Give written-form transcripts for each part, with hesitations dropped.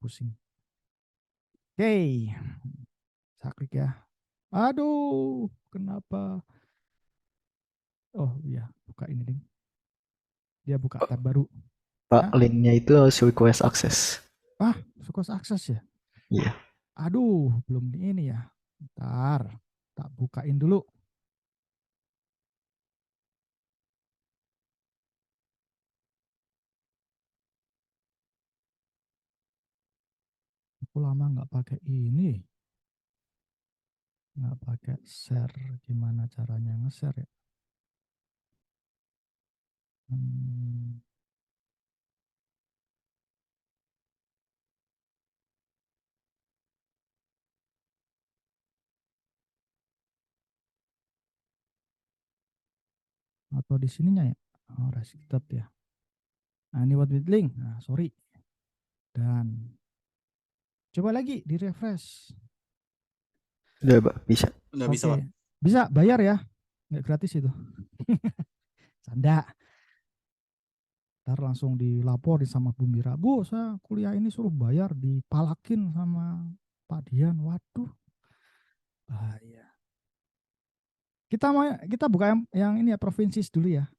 pusing. Oke, saya klik ya. Aduh, kenapa? Oh iya, buka ini ding. Dia buka tab baru. Pak, Nah, linknya itu harus request access. sukses akses ya. Iya. Aduh, belum di ini ya. Ntar, tak bukain dulu. Aku lama nggak pakai ini, nggak pakai share. Gimana caranya nge-share ya? Hmm, atau di sininya ya? Oh, restricted ya. Nah, ini buat with link. Nah, sorry. Dan coba lagi di refresh. Udah, Pak, bisa. Udah bisa, Pak. Oke, bisa bayar ya? Nggak gratis itu. Canda. Ntar langsung dilaporin sama Bu Mira. Bu, saya kuliah ini suruh bayar, dipalakin sama Pak Dian. Waduh, bahaya. Kita buka yang ini ya, provinsi dulu ya.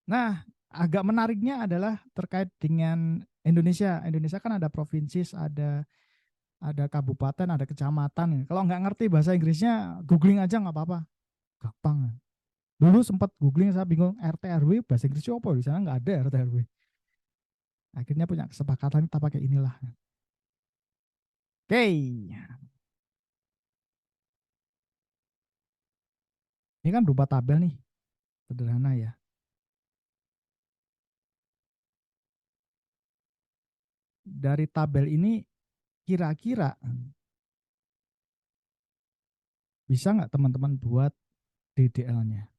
Nah, agak menariknya adalah terkait dengan Indonesia. Indonesia kan ada provinsi, ada kabupaten, ada kecamatan. Kalau nggak ngerti bahasa Inggrisnya, googling aja nggak apa-apa. Gampang. Dulu sempat googling, saya bingung RT RW bahasa Inggrisnya apa, di sana nggak ada RT RW. Akhirnya punya kesepakatan kita pakai inilah. Oke, ini kan berupa tabel nih, sederhana ya. Dari tabel ini kira-kira bisa nggak teman-teman buat DDL-nya?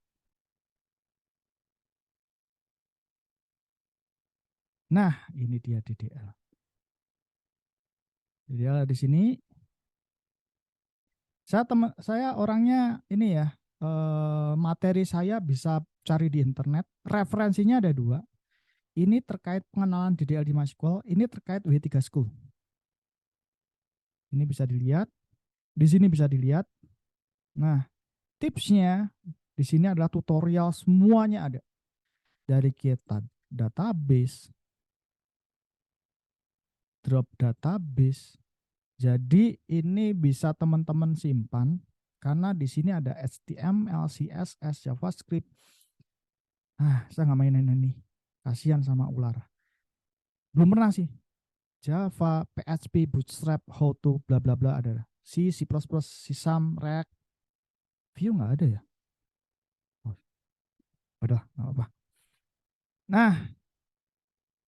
Nah, ini dia DDL. DDL di sini. Saya orangnya ini ya, materi saya bisa cari di internet. Referensinya ada 2. Ini terkait pengenalan DDL di MySQL, ini terkait W3 School. Ini bisa dilihat, di sini bisa dilihat. Nah, tipsnya di sini adalah tutorial, semuanya ada. Dari kita database, drop database. Jadi ini bisa teman-teman simpan karena di sini ada HTML, CSS, JavaScript. Saya nggak mainin ini. Kasihan sama ular. Belum pernah sih. Java, PHP, Bootstrap, How to, bla bla bla ada. C, C++, C Sharp, React, Vue nggak ada ya? Oh, udah, nggak apa-apa. Nah,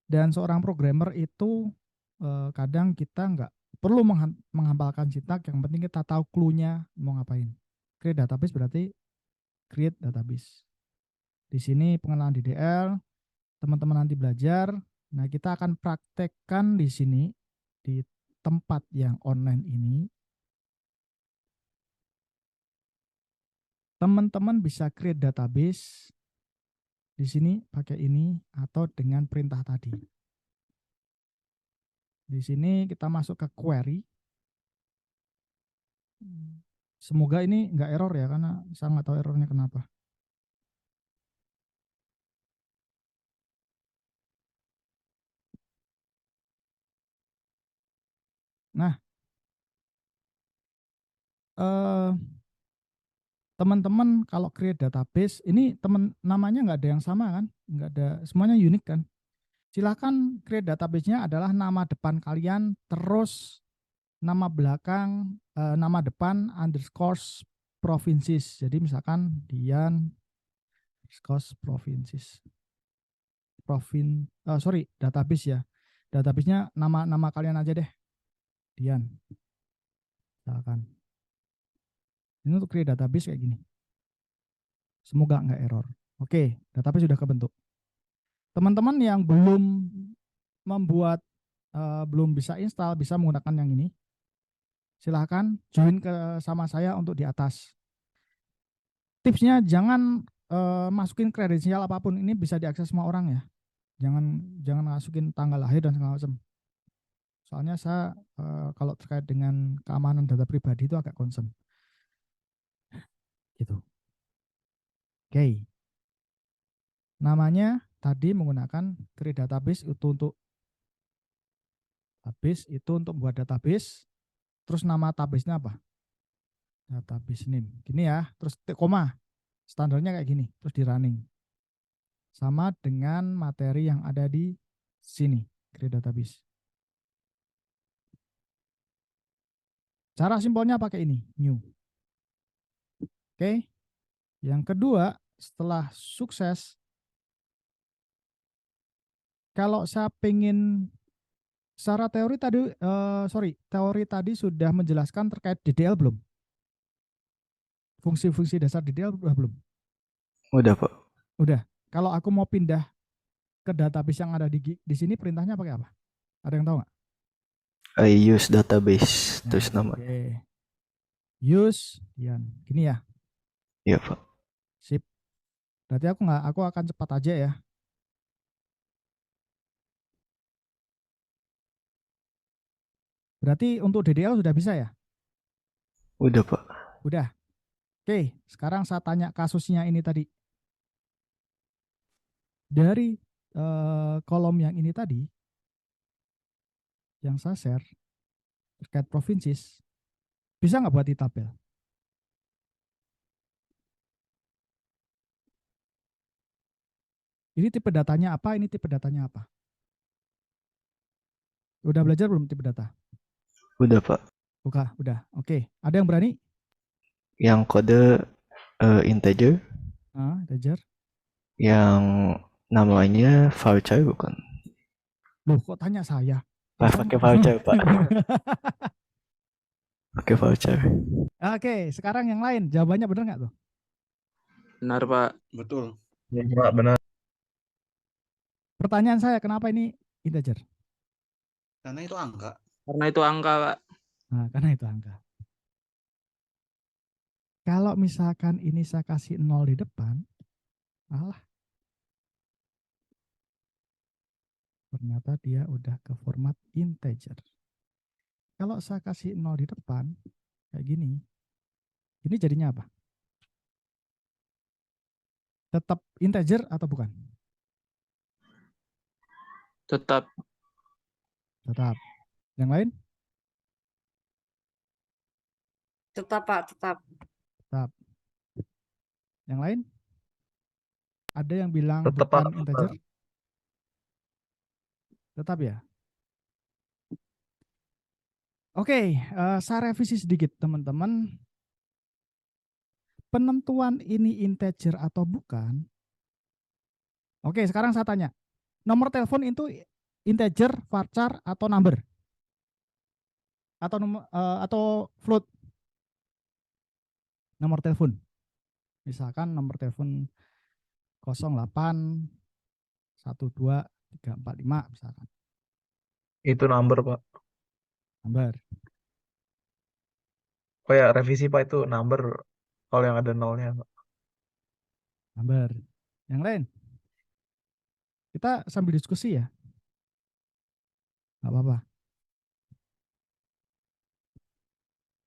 dan seorang programmer itu kadang kita nggak perlu menghafalkan sintak, yang penting kita tahu clue-nya mau ngapain. Create database berarti create database. Di sini pengenalan DDL, teman-teman nanti belajar. Nah, kita akan praktekkan di sini di tempat yang online ini. Teman-teman bisa create database di sini pakai ini atau dengan perintah tadi. Di sini kita masuk ke query. Semoga ini nggak error ya, karena saya nggak tahu errornya kenapa. Nah, teman-teman kalau create database, ini namanya nggak ada yang sama kan? Nggak ada, semuanya unik kan? Silahkan create database-nya adalah nama depan kalian, terus nama belakang, nama depan underscore provinces. Jadi misalkan Dian underscore provinces. Database ya. Database-nya nama kalian aja deh. Dian. Misalkan. Ini untuk create database kayak gini. Semoga nggak error. Oke, database sudah kebentuk. Teman-teman yang belum membuat, belum bisa install, bisa menggunakan yang ini. Silahkan join sama saya untuk di atas. Tipsnya jangan masukin kredensial apapun, ini bisa diakses semua orang ya. Jangan masukin tanggal lahir dan segala macam. Soalnya saya kalau terkait dengan keamanan data pribadi itu agak concern. Gitu. Oke. Namanya tadi menggunakan create database itu untuk membuat database. Terus nama database-nya apa? Database name. Gini ya, terus koma. Standarnya kayak gini, terus di running. Sama dengan materi yang ada di sini, create database. Cara simpelnya pakai ini, new. Oke. Yang kedua, setelah sukses, kalau saya pengen secara teori tadi, teori tadi sudah menjelaskan terkait DDL belum? Fungsi-fungsi dasar DDL udah belum? Udah, Pak. Udah. Kalau aku mau pindah ke database yang ada di sini, perintahnya pakai apa? Ada yang tahu nggak? I use database, Nah, terus namanya. oke. Use, gini ya. Iya, Pak. Sip. Berarti aku akan cepat aja ya. Berarti untuk DDL sudah bisa ya? Udah, Pak. Udah. Oke, sekarang saya tanya kasusnya ini tadi. Dari kolom yang ini tadi, yang saya share, terkait provinsi, bisa nggak buat di tabel? Ini tipe datanya apa, ini tipe datanya apa? Udah belajar belum tipe data? Udah, Pak. Udah. Oke, ada yang berani? Yang kode integer, Belajar. yang namanya voucher bukan? Loh, kok tanya saya? Pakai voucher, Pak. Pakai voucher. Oke, sekarang yang lain. Jawabannya benar nggak tuh? Benar, Pak. Betul. Ya, Pak, benar. Pertanyaan saya, kenapa ini integer? Karena itu angka. Karena itu angka, Pak. Nah, karena itu angka. Kalau misalkan ini saya kasih 0 di depan, ternyata dia udah ke format integer. Kalau saya kasih 0 di depan, kayak gini, ini jadinya apa? Tetap integer atau bukan? Tetap. Tetap. Yang lain? Tetap, Pak, tetap. Tetap. Yang lain? Ada yang bilang Tetap, bukan Pak. integer? Tetap ya? Oke, saya revisi sedikit teman-teman. Penentuan ini integer atau bukan? Oke, sekarang saya tanya. Nomor telepon itu integer, varchar, atau number? Atau float? Nomor telepon. Misalkan nomor telepon 08 12 345 misalkan. Itu number, Pak. Number. Oh ya, revisi, Pak, itu number kalau yang ada nolnya, Pak. Number. Yang lain? Kita sambil diskusi ya. Nggak apa-apa.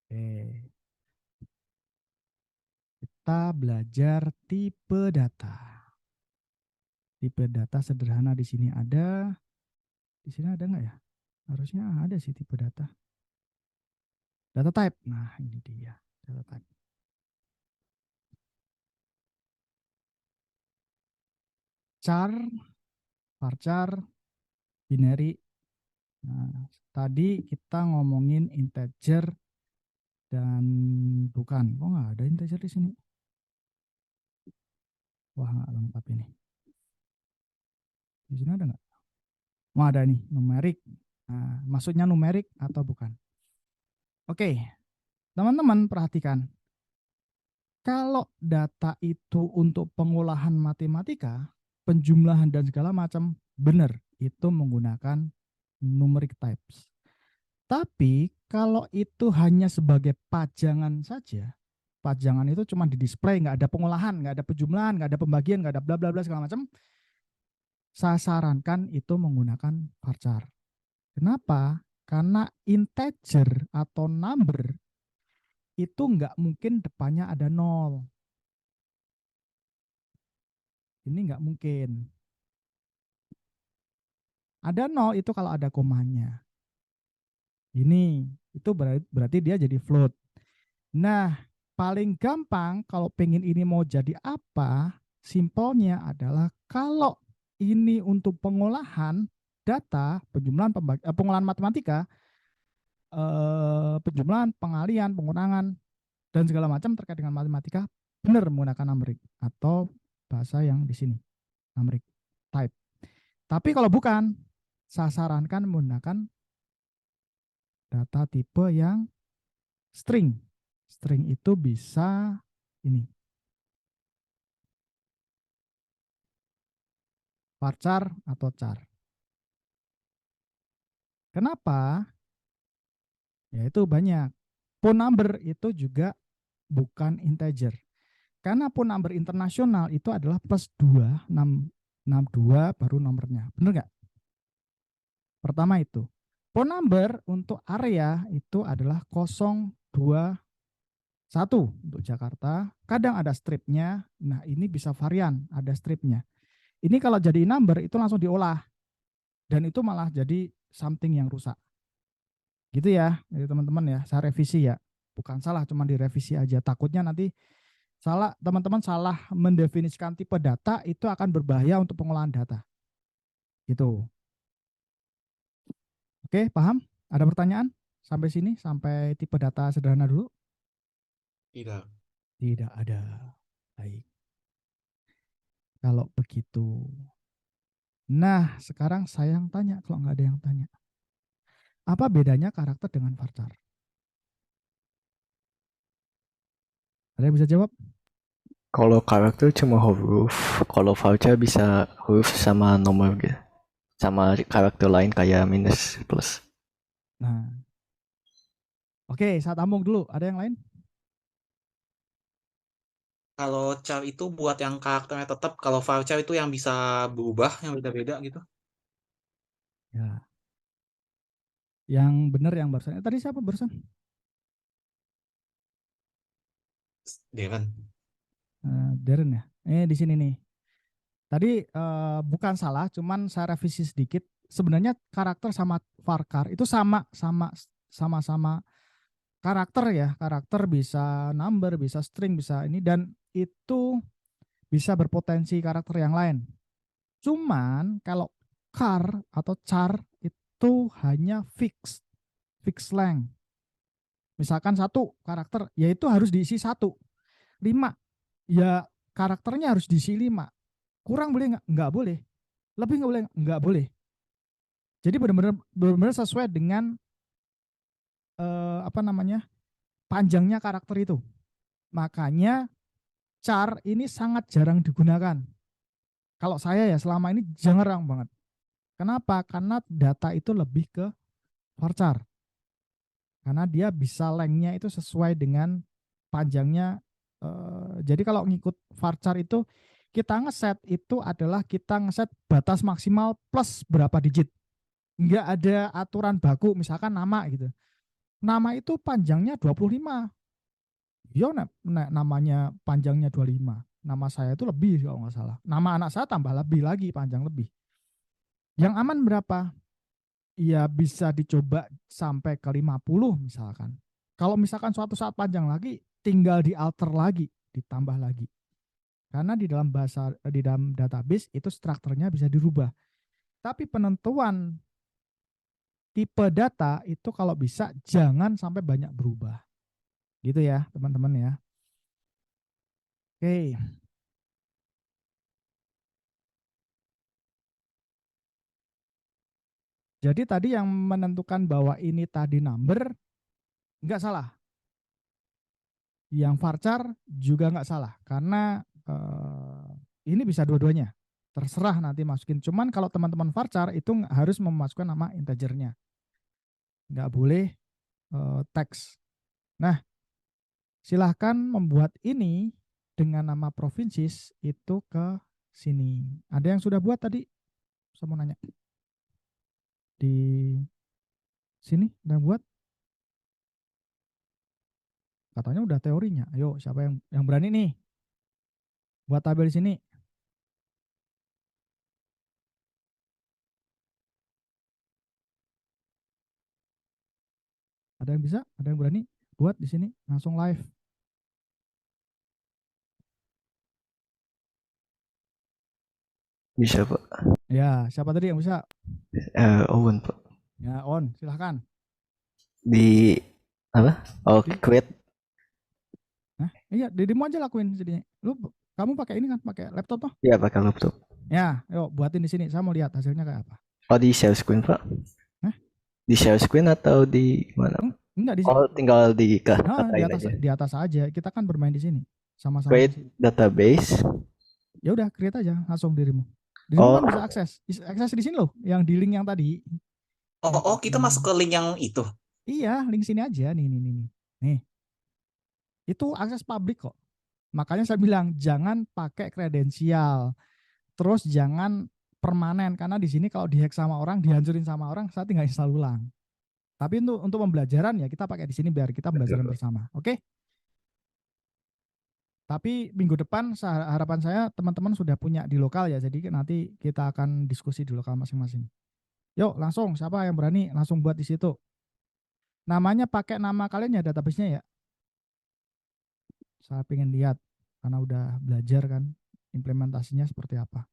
Oke. Kita belajar tipe data. Tipe data sederhana di sini ada. Di sini ada nggak ya? Harusnya ada sih tipe data. Data type. Nah, ini dia. Data type. Char, varchar, binary. Nah, tadi kita ngomongin integer dan bukan. Kok nggak ada integer di sini? Wah, nggak lengkap ini. Di sini ada nggak? Mau ada nih, numerik. Nah, maksudnya numerik atau bukan? Oke, teman-teman perhatikan. Kalau data itu untuk pengolahan matematika, penjumlahan dan segala macam, benar, itu menggunakan numeric types. Tapi kalau itu hanya sebagai pajangan saja, pajangan itu cuma di display, nggak ada pengolahan, nggak ada penjumlahan, nggak ada pembagian, nggak ada bla bla bla segala macam, Saya sarankan itu menggunakan varchar. Kenapa? Karena integer atau number itu nggak mungkin depannya ada 0. Ini nggak mungkin. Ada 0 itu kalau ada komanya. Ini, itu berarti dia jadi float. Nah, paling gampang kalau pengen ini mau jadi apa, simpelnya adalah kalau ini untuk pengolahan data, pengolahan matematika, penjumlahan, pengalian, pengurangan, dan segala macam terkait dengan matematika, benar menggunakan numberic atau bahasa yang di sini, numberic type. Tapi kalau bukan, saya sarankan menggunakan data tipe yang string. String itu bisa ini, varchar atau char. Kenapa? Ya itu banyak. Phone number itu juga bukan integer. Karena phone number internasional itu adalah +2, 62 baru nomornya. Benar nggak? Pertama itu. Phone number untuk area itu adalah 021 untuk Jakarta. Kadang ada stripnya. Nah ini bisa varian, ada stripnya. Ini kalau jadi number itu langsung diolah. Dan itu malah jadi something yang rusak. Gitu ya, jadi teman-teman ya, saya revisi ya. Bukan salah, cuma direvisi aja. Takutnya nanti salah, teman-teman salah mendefinisikan tipe data, itu akan berbahaya untuk pengolahan data. Gitu. Oke, paham? Ada pertanyaan? Sampai sini, sampai tipe data sederhana dulu? Tidak. Tidak ada. Baik. Kalau begitu. Nah, sekarang saya yang tanya, kalau nggak ada yang tanya. Apa bedanya karakter dengan varchar? Ada yang bisa jawab? Kalau karakter cuma huruf, kalau voucher bisa huruf sama nomor gitu. Sama karakter lain kayak minus, plus. Nah, oke, saya tambung dulu. Ada yang lain? Kalau char itu buat yang karakternya tetap, kalau voucher itu yang bisa berubah, yang beda-beda gitu. Ya. Yang benar yang barusan. Tadi siapa barusan? Darren. Darren ya. Di sini nih. Tadi bukan salah, cuman saya revisi sedikit. Sebenarnya karakter sama varchar itu sama-sama karakter ya. Karakter bisa number, bisa string, bisa ini, dan itu bisa berpotensi karakter yang lain. Cuman kalau atau char itu hanya fix length. Misalkan 1 karakter, yaitu harus diisi 1. 5, ya karakternya harus diisi 5. Kurang boleh nggak? Nggak boleh. Lebih nggak boleh? Nggak boleh. Jadi benar-benar sesuai dengan panjangnya karakter itu. Makanya char ini sangat jarang digunakan. Kalau saya ya selama ini jarang banget. Kenapa? Karena data itu lebih ke varchar. Karena dia bisa lengthnya itu sesuai dengan panjangnya. Jadi kalau ngikut varchar itu kita ngeset itu adalah kita ngeset batas maksimal plus berapa digit. Nggak ada aturan baku, misalkan nama gitu. Nama itu panjangnya 25. Ya namanya panjangnya 25. Nama saya itu lebih kalau nggak salah. Nama anak saya tambah lebih lagi, panjang lebih. Yang aman berapa? Ya bisa dicoba sampai ke 50 misalkan. Kalau misalkan suatu saat panjang lagi, tinggal dialter lagi, ditambah lagi. Karena di dalam database itu strukturnya bisa dirubah. Tapi penentuan tipe data itu kalau bisa jangan sampai banyak berubah. Gitu ya, teman-teman ya. Oke. Jadi tadi yang menentukan bahwa ini tadi number nggak salah. Yang varchar juga nggak salah karena ini bisa dua-duanya. Terserah nanti masukin. Cuman kalau teman-teman varchar itu harus memasukkan nama integernya. Nggak boleh teks. Nah, silahkan membuat ini dengan nama provinsis itu ke sini. Ada yang sudah buat tadi? Saya mau nanya. Di sini udah buat? Katanya udah teorinya. Ayo, siapa yang berani nih? Buat tabel di sini. Ada yang bisa? Ada yang berani? Buat di sini langsung live. Bisa Pak. Ya, siapa tadi yang bisa? Owen Pak. Ya, on, silahkan. Di apa? Oh, Di- create. Nah, iya, dirimu aja lakuin sini. Kamu pakai ini kan, pakai laptop toh? Ya pakai laptop. Ya, yuk buatin di sini. Saya mau lihat hasilnya kayak apa. Oh di share screen Pak. Hah? Di share screen atau di mana? Enggak di Oh tinggal di Nah, katain aja. di atas aja. Kita kan bermain di sini. Sama-sama di Create sini. database. Ya udah, create aja langsung dirimu. Dirimu Oh. kan bisa akses di sini loh, yang di link yang tadi. Oh, kita masuk ke link yang itu. Iya, link sini aja. Nih. Nih. Itu akses publik kok. Makanya saya bilang jangan pakai kredensial. Terus jangan permanen karena di sini kalau dihack sama orang, dihancurin sama orang, saya tinggal install ulang. Tapi untuk pembelajaran ya kita pakai di sini biar kita pembelajaran bersama. Oke? Tapi minggu depan harapan saya teman-teman sudah punya di lokal ya. Jadi nanti kita akan diskusi di lokal masing-masing. Yuk, langsung siapa yang berani langsung buat di situ. Namanya pakai nama kalian ya database-nya ya. Saya pengen lihat karena udah belajar kan implementasinya seperti apa.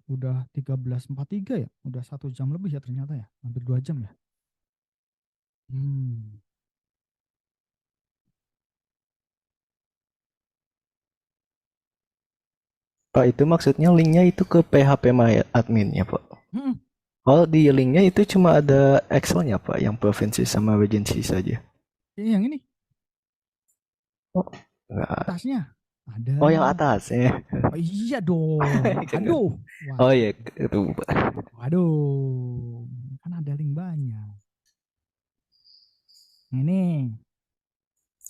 Udah 13.43 ya. Udah 1 jam lebih ya ternyata ya. Hampir 2 jam ya. Pak itu maksudnya linknya itu ke PHP My Admin ya Pak. Oh di linknya itu cuma ada Excel-nya Pak, yang provinsi sama regency saja. Ini yang ini. Oh, enggak. Atasnya ada. Oh yang atas ya. Oh, iya dong. Aduh. Oh iya itu Pak. Waduh. Kan ada link banyak. Ini.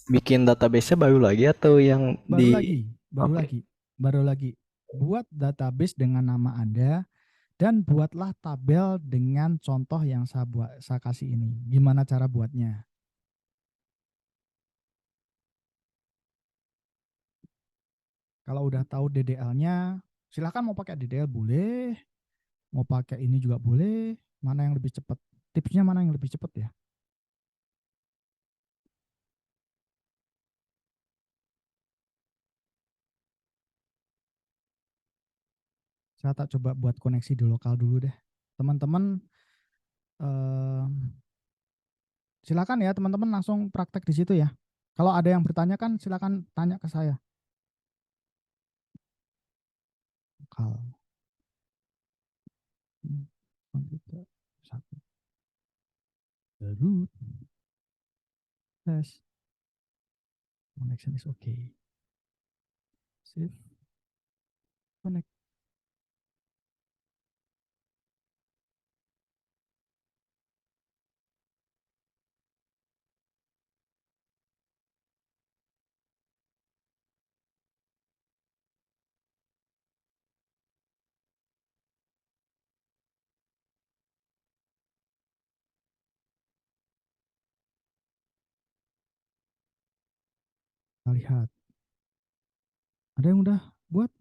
Bikin database-nya baru lagi atau yang Baru lagi. Buat database dengan nama Anda dan buatlah tabel dengan contoh yang saya kasih ini. Gimana cara buatnya? Kalau udah tahu DDL-nya, silahkan mau pakai DDL boleh, mau pakai ini juga boleh. Mana yang lebih cepat? Tipsnya mana yang lebih cepat ya? Saya tak coba buat koneksi di lokal dulu deh. Teman-teman, silakan ya teman-teman langsung praktek di situ ya. Kalau ada yang bertanya kan silakan tanya ke saya. Lokal. Komputer 1. Baru. Tes. Connection is okay. Save. Connect. Kita lihat. Ada yang udah buat?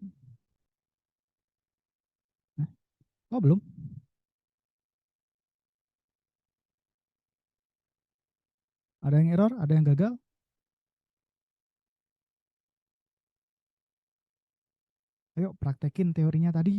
Oh belum? Ada yang error? Ada yang gagal? Ayo praktekin teorinya tadi.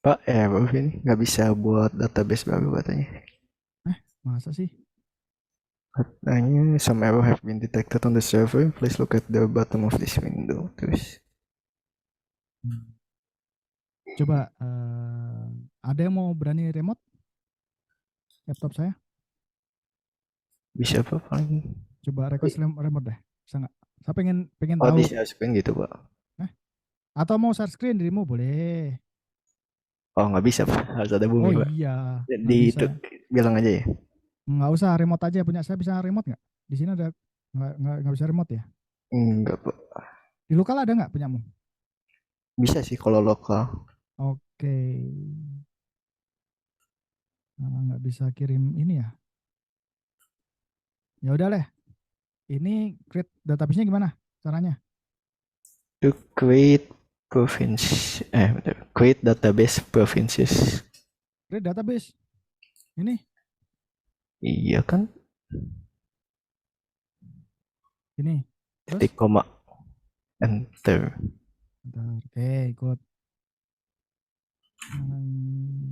Pak error ini nggak bisa buat database baru katanya. Masa sih? Katanya some error have been detected on the server. Please look at the bottom of this window. Terus. Coba ada yang mau berani remote? laptop saya. Bisa apa paling? Coba request remote deh. Bisa nggak? Saya pengen Oh, tahu. di share screen gitu, Pak. Atau mau share screen dirimu boleh. Oh, nggak bisa, Pak. Harus ada Oh bumi, Pak. iya, nggak Di bisa. itu bilang aja ya. Nggak usah remote aja. Punya saya bisa remote nggak? Di sini ada nggak bisa remote ya? Enggak, Pak. Di lokal ada nggak punyamu? Bisa sih kalau lokal. Oke. Nah, nggak bisa kirim ini ya? Ya udah deh. Ini create database-nya gimana caranya? To create province create database provinces. Create database. Ini. Iya kan? Ini. Terus? Titik koma. Enter. Bentar. Oke, ikut.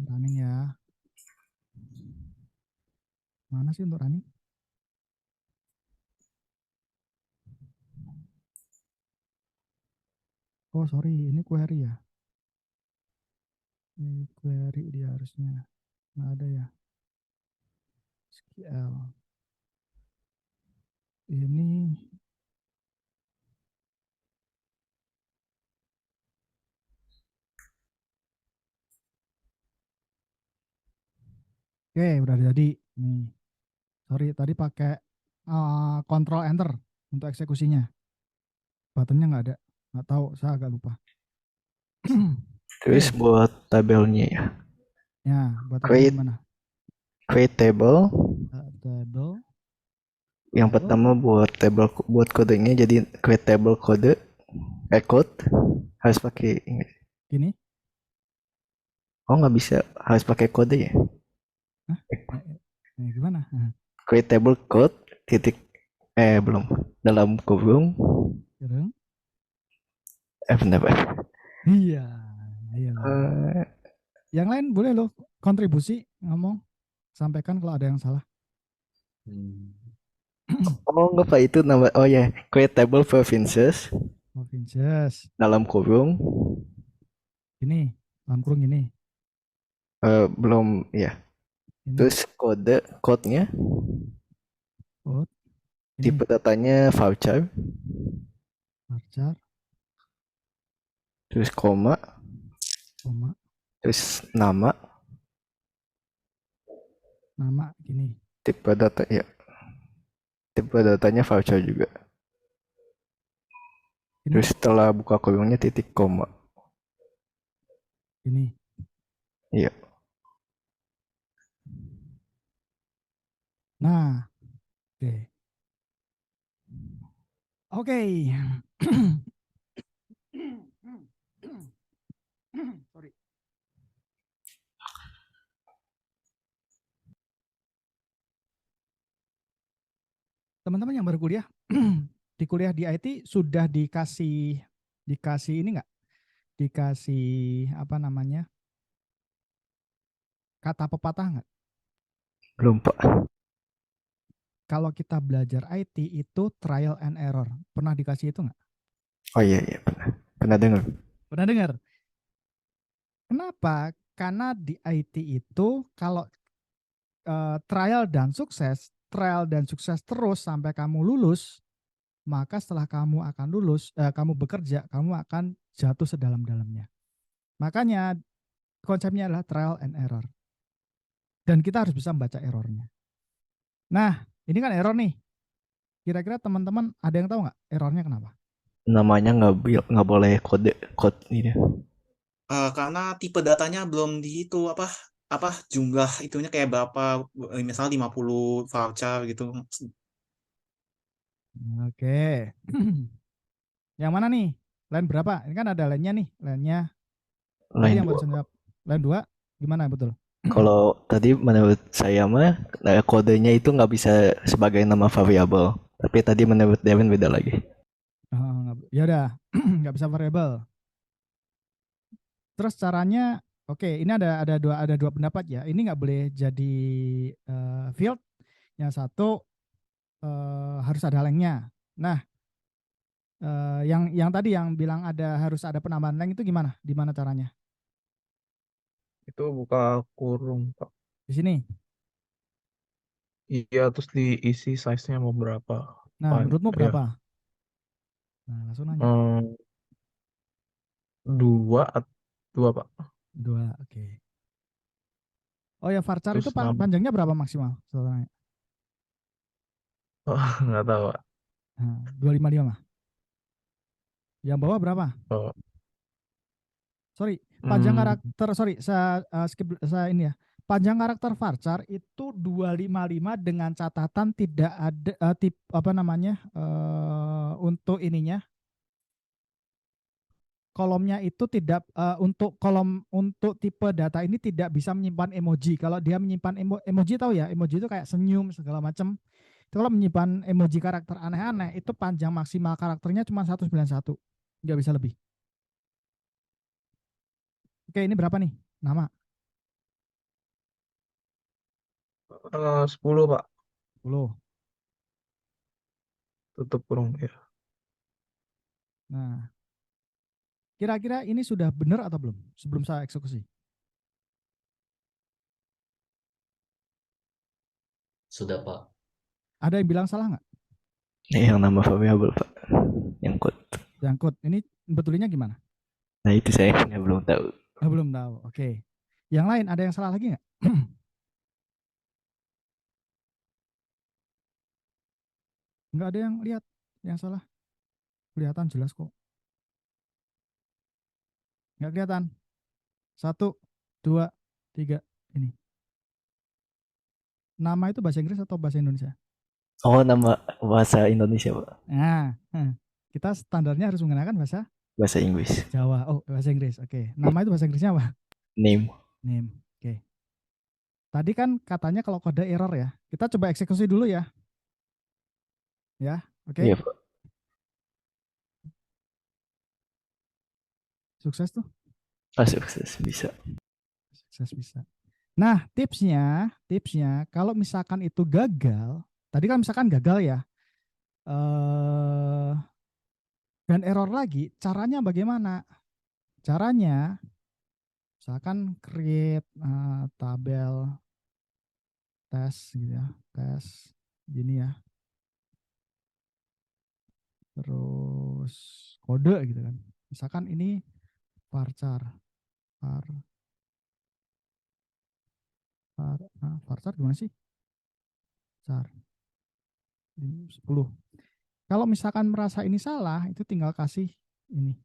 Running ya. Mana sih untuk running? Oh sorry, ini query ya. Ini query dia harusnya. Nggak ada ya. SQL. Ini. Oke, udah jadi. Nih. Sorry, tadi pakai Control Enter untuk eksekusinya. Buttonnya nggak ada. Nggak tahu, saya agak lupa. Terus buat tabelnya ya. Ya, buat tabelnya gimana? Create table. Table. Yang pertama buat kodenya jadi create table code. Code harus pakai Inggris. Gini? Oh, nggak bisa, harus pakai kode ya? Hah? Gimana? Create table code titik belum dalam kurung. Benar, Pak. Iya. Yang lain boleh loh kontribusi ngomong, sampaikan kalau ada yang salah. Oh enggak, Pak, itu nama. Oh ya, create table provinces dalam kurung. Ini dalam kurung ini. Belum ya. Ini. Terus code-nya. Code. Tipe datanya voucher. Terus koma. Terus nama gini. Tipe data ya. Tipe datanya voucher juga. Ini. Terus setelah buka kurungnya titik koma. Ini. Iya. Nah, oke. Sorry. Teman-teman yang baru kuliah, di kuliah di IT sudah dikasih ini nggak? Dikasih apa namanya? Kata pepatah nggak? Belum, Pak. Kalau kita belajar IT itu trial and error. Pernah dikasih itu nggak? Oh iya pernah. Pernah dengar. Pernah dengar? Kenapa? Karena di IT itu kalau trial dan sukses terus sampai kamu lulus, maka setelah kamu akan lulus, kamu bekerja, kamu akan jatuh sedalam-dalamnya. Makanya konsepnya adalah trial and error. Dan kita harus bisa membaca errornya. Nah, ini kan error nih. Kira-kira teman-teman ada yang tahu nggak errornya kenapa? Namanya nggak boleh kode ini. Karena tipe datanya belum di itu apa jumlah itunya kayak berapa, misalnya 50 voucher gitu. Oke. Yang mana nih? Line berapa? Ini kan ada line-nya nih. Line-nya. Tadi yang barusan jawab. Line 2 gimana betul? Kalau tadi menurut saya mah kodenya itu nggak bisa sebagai nama variabel. Tapi tadi menurut Devin beda lagi. Ya udah, nggak bisa variabel. Terus caranya, oke, ini ada dua pendapat ya. Ini nggak boleh jadi field. Yang satu harus ada lengthnya. Nah, yang tadi yang bilang harus ada penambahan length itu gimana? Di mana caranya? Itu buka kurung, Pak. Di sini. Iya, terus diisi size-nya mau berapa? Nah, menurutmu Ya. berapa? Nah, langsung nanya. Hmm, dua, dua Pak. 2, oke. Oh ya, varchar itu Terus panjangnya berapa maksimal? Soalnya. oh, nggak tahu Pak. Nah, 255 mah. Yang bawah berapa? Oh, Sorry, panjang hmm, karakter, sorry, saya skip, saya ini ya. Panjang karakter varchar itu 255 dengan catatan tidak ada tip apa namanya? Untuk ininya kolomnya itu tidak untuk kolom untuk tipe data ini tidak bisa menyimpan emoji. Kalau dia menyimpan emoji tahu ya, emoji itu kayak senyum segala macam. Itu kalau menyimpan emoji karakter aneh-aneh itu panjang maksimal karakternya cuma 191. Nggak bisa lebih. Oke, ini berapa nih? Nama 10 Pak. 10. Tutup kurung ya. Nah, kira-kira ini sudah benar atau belum sebelum saya eksekusi? Sudah, Pak. Ada yang bilang salah nggak? Yang nama variable Pak, yang code. Yang code ini betulinya gimana? Nah itu saya belum tahu. Belum tahu. Oke. Yang lain ada yang salah lagi nggak? Nggak ada yang lihat yang salah. Kelihatan jelas kok. Nggak kelihatan. 1, 2, 3. Ini. Nama itu bahasa Inggris atau bahasa Indonesia? Oh, nama bahasa Indonesia Pak, Nah, kita standarnya harus menggunakan bahasa bahasa Inggris. Jawa. Oh, bahasa Inggris. Oke. Nama itu bahasa Inggrisnya apa? Name. Name. Oke. Tadi kan katanya kalau kode error ya. Kita coba eksekusi dulu ya. Ya, oke. Iya Pak. Sukses tuh. Sukses bisa. Sukses bisa. Nah, tipsnya kalau misalkan itu gagal, tadi kan misalkan gagal ya, dan error lagi, caranya bagaimana? Caranya, misalkan create tabel tes gitu ya, tes gini ya, terus kode gitu kan. Misalkan ini varchar, varchar gimana sih? Varchar 10. Kalau misalkan merasa ini salah, itu tinggal kasih ini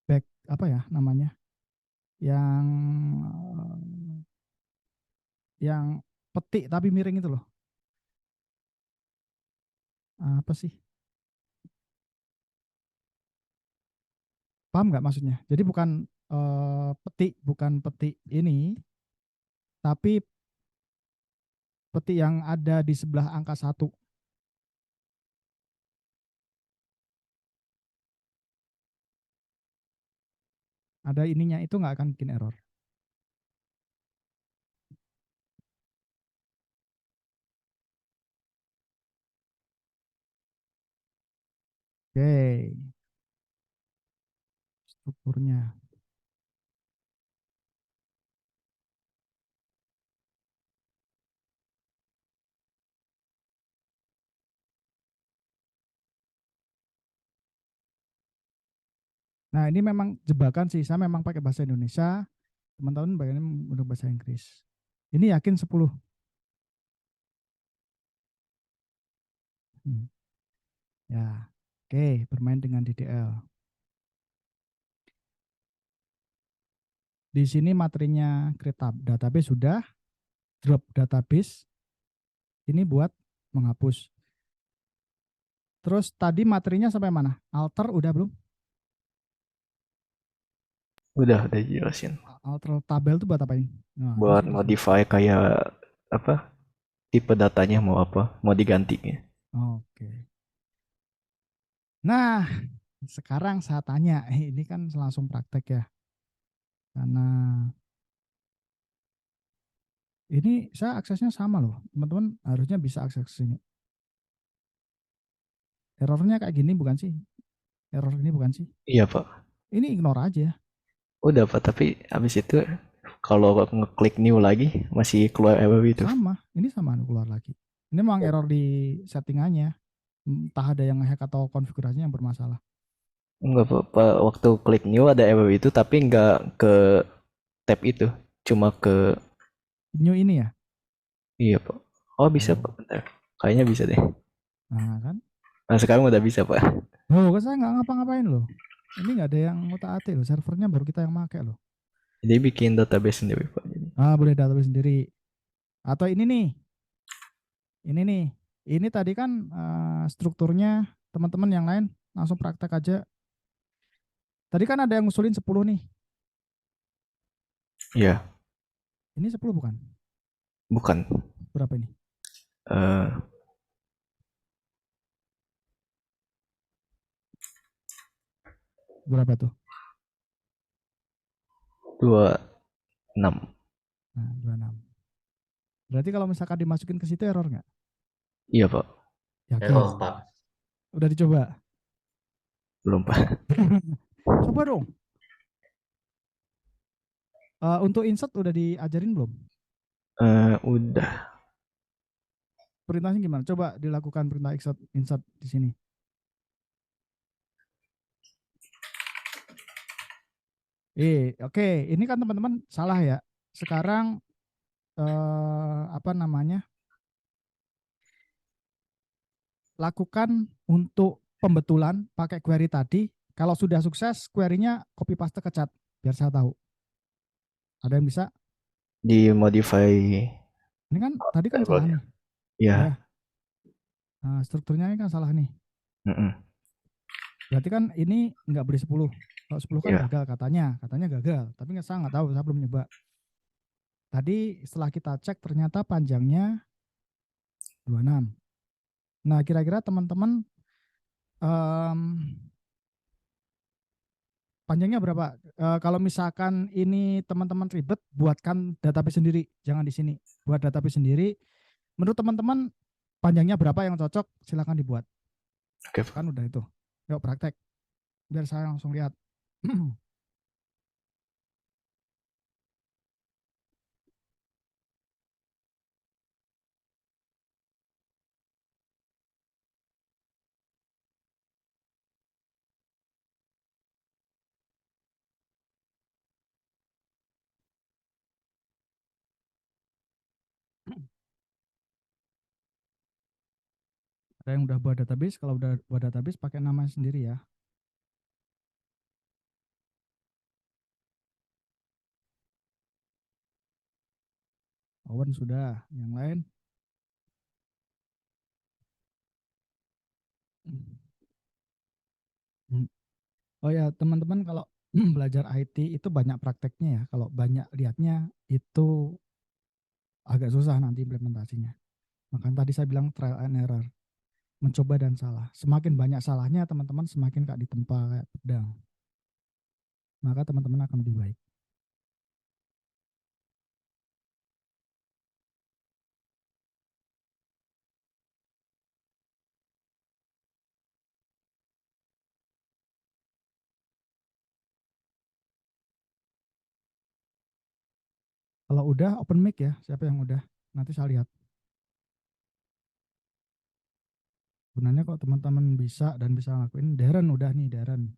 back apa ya namanya, yang petik tapi miring itu loh. Apa sih? Paham nggak maksudnya? Jadi bukan bukan petik ini, tapi petik yang ada di sebelah angka 1. Ada ininya itu nggak akan bikin error. Oke, strukturnya. Nah, ini memang jebakan sih. Saya memang pakai bahasa Indonesia. Teman-teman bayangin untuk bahasa Inggris. Ini yakin 10. Ya, oke, bermain dengan DDL. Di sini materinya create database sudah, drop database. Ini buat menghapus. Terus tadi materinya sampai mana? Alter udah belum? Udah jelasin. Alter tabel itu buat apain? Nah, Buat terus modify kayak apa? Tipe datanya mau apa? Mau diganti. Oke. Nah, sekarang saya tanya, ini kan langsung praktek ya. Karena ini saya aksesnya sama loh. Teman-teman harusnya bisa akses sini. Errornya kayak gini bukan sih? Error ini bukan sih? Iya Pak. Ini ignore aja. Udah Pak, tapi habis itu Kalau ngeklik new lagi masih keluar error itu. Sama, ini sama keluar lagi. Ini memang error di settingannya. Entah ada yang hack atau konfigurasinya yang bermasalah. Enggak apa-apa, waktu klik new ada error itu tapi nggak ke tab itu, cuma ke New ini ya. iya Pak. Oh bisa Pak, bentar. Kayaknya bisa deh. Nah kan. Nah sekarang udah bisa Pak. Loh, kan saya nggak ngapa-ngapain loh. Ini nggak ada yang ngutak-atik loh. Servernya baru kita yang pakai loh. Jadi bikin database sendiri Pak. Boleh database sendiri. Atau ini nih. Ini nih. Ini tadi kan strukturnya teman-teman yang lain langsung praktek aja. Tadi kan ada yang ngusulin 10 nih. Iya, Ini 10 bukan? bukan. Berapa ini? Eh, Berapa tuh? 26. Nah, 26. Berarti kalau misalkan dimasukin ke situ error nggak? Iya Pak. Yakin? Error, Pak. Udah dicoba? Belum Pak. Coba dong. Untuk insert udah diajarin belum? Udah. Perintahnya gimana? Coba dilakukan perintah insert di sini. Oke. Ini kan teman-teman salah ya. Sekarang apa namanya? Lakukan untuk pembetulan pakai query tadi. Kalau sudah sukses, query-nya copy paste ke chat biar saya tahu. Ada yang bisa? Di modify. Ini kan tadi kan salah nih. Iya. Ya. Nah, strukturnya ini kan salah nih. Mm-mm. Berarti kan ini nggak beli 10. Kalau 10 kan Iya. gagal katanya gagal. Tapi saya nggak tahu, saya belum nyoba. Tadi setelah kita cek ternyata panjangnya 26. Nah, kira-kira teman-teman panjangnya berapa? Kalau misalkan ini teman-teman ribet, buatkan database sendiri. Jangan di sini. Buat database sendiri. Menurut teman-teman panjangnya berapa yang cocok? Silakan dibuat. Oke. Kan udah itu. Yuk praktek. Biar saya langsung lihat. Ada yang udah buat database, kalau udah buat database pakai nama sendiri ya. Owen sudah, yang lain. Oh ya, teman-teman kalau belajar IT itu banyak prakteknya ya. Kalau banyak lihatnya itu agak susah nanti implementasinya. Makanya tadi saya bilang trial and error. Mencoba dan salah. Semakin banyak salahnya teman-teman semakin kak ditempa kayak pedang. Maka teman-teman akan lebih baik. Kalau udah open mic ya, siapa yang udah? Nanti saya lihat. Sebenarnya kok teman-teman bisa dan bisa ngelakuin, Darren udah nih, Darren.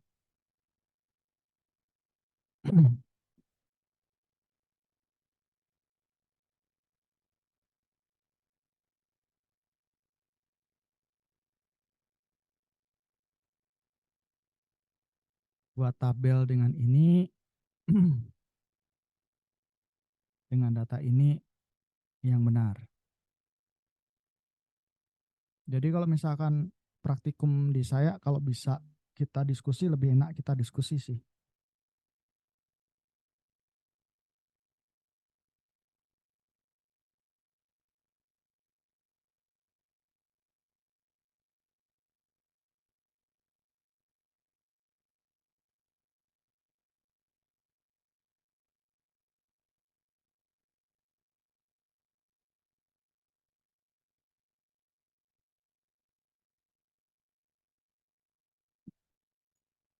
Buat tabel dengan ini, dengan data ini yang benar. Jadi kalau misalkan praktikum di saya, kalau bisa kita diskusi, lebih enak kita diskusi sih.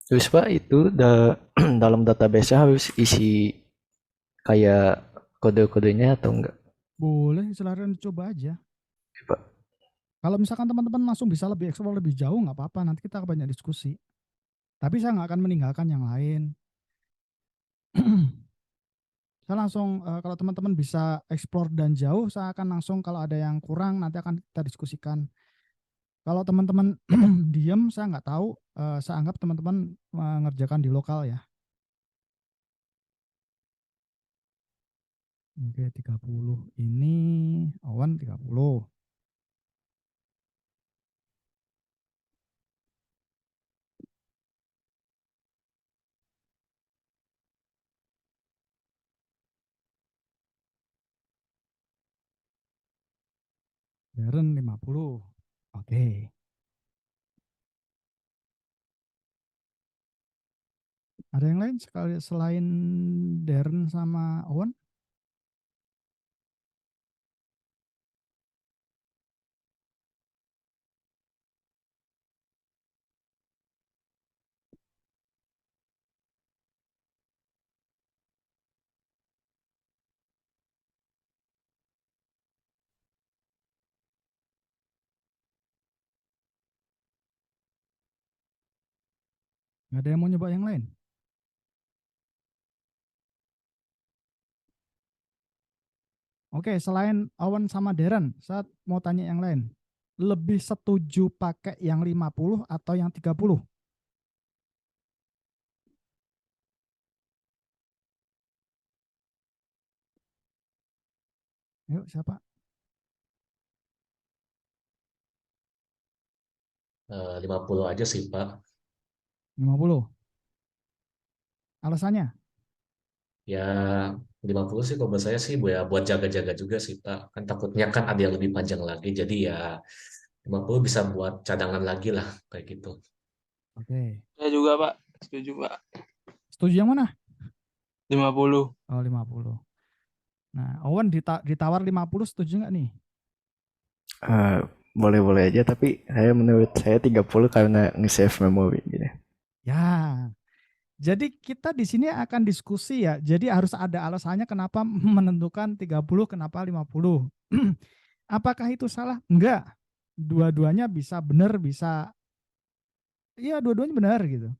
Terus Pak itu dalam database harus isi kayak kode-kodenya atau enggak? Boleh, silahkan coba aja. Pak. Kalau misalkan teman-teman langsung bisa lebih eksplor lebih jauh, nggak apa-apa. Nanti kita banyak diskusi. Tapi saya nggak akan meninggalkan yang lain. Saya langsung, kalau teman-teman bisa eksplor dan jauh, saya akan langsung kalau ada yang kurang, nanti akan kita diskusikan. Kalau teman-teman diem, saya nggak tahu, saya anggap teman-teman mengerjakan di lokal ya. Oke, 30. Ini Owen 30. Darren 50. Oke. Ada yang lain sekali selain Darren sama Owen? Nggak ada yang mau nyoba yang lain? Oke, selain Owen sama Darren, saya mau tanya yang lain. Lebih setuju pakai yang 50 atau yang 30? Yuk, siapa? 50 aja sih, Pak. 50. Alasannya? Ya, 50 sih kalau buat saya sih buat jaga-jaga juga sih, Pak. Kan takutnya kan ada yang lebih panjang lagi. Jadi ya 50 bisa buat cadangan lagi lah, kayak gitu. Oke. Saya juga Pak, setuju Pak. Setuju yang mana? 50. Oh, 50. Nah, Owen ditawar 50 setuju nggak nih? Boleh-boleh aja, tapi menurut saya 30 karena nge-save memori gitu. Ya. Jadi kita di sini akan diskusi ya. Jadi harus ada alasannya kenapa menentukan 30, kenapa 50. Apakah itu salah? Enggak. Dua-duanya bisa benar, bisa iya dua-duanya benar gitu.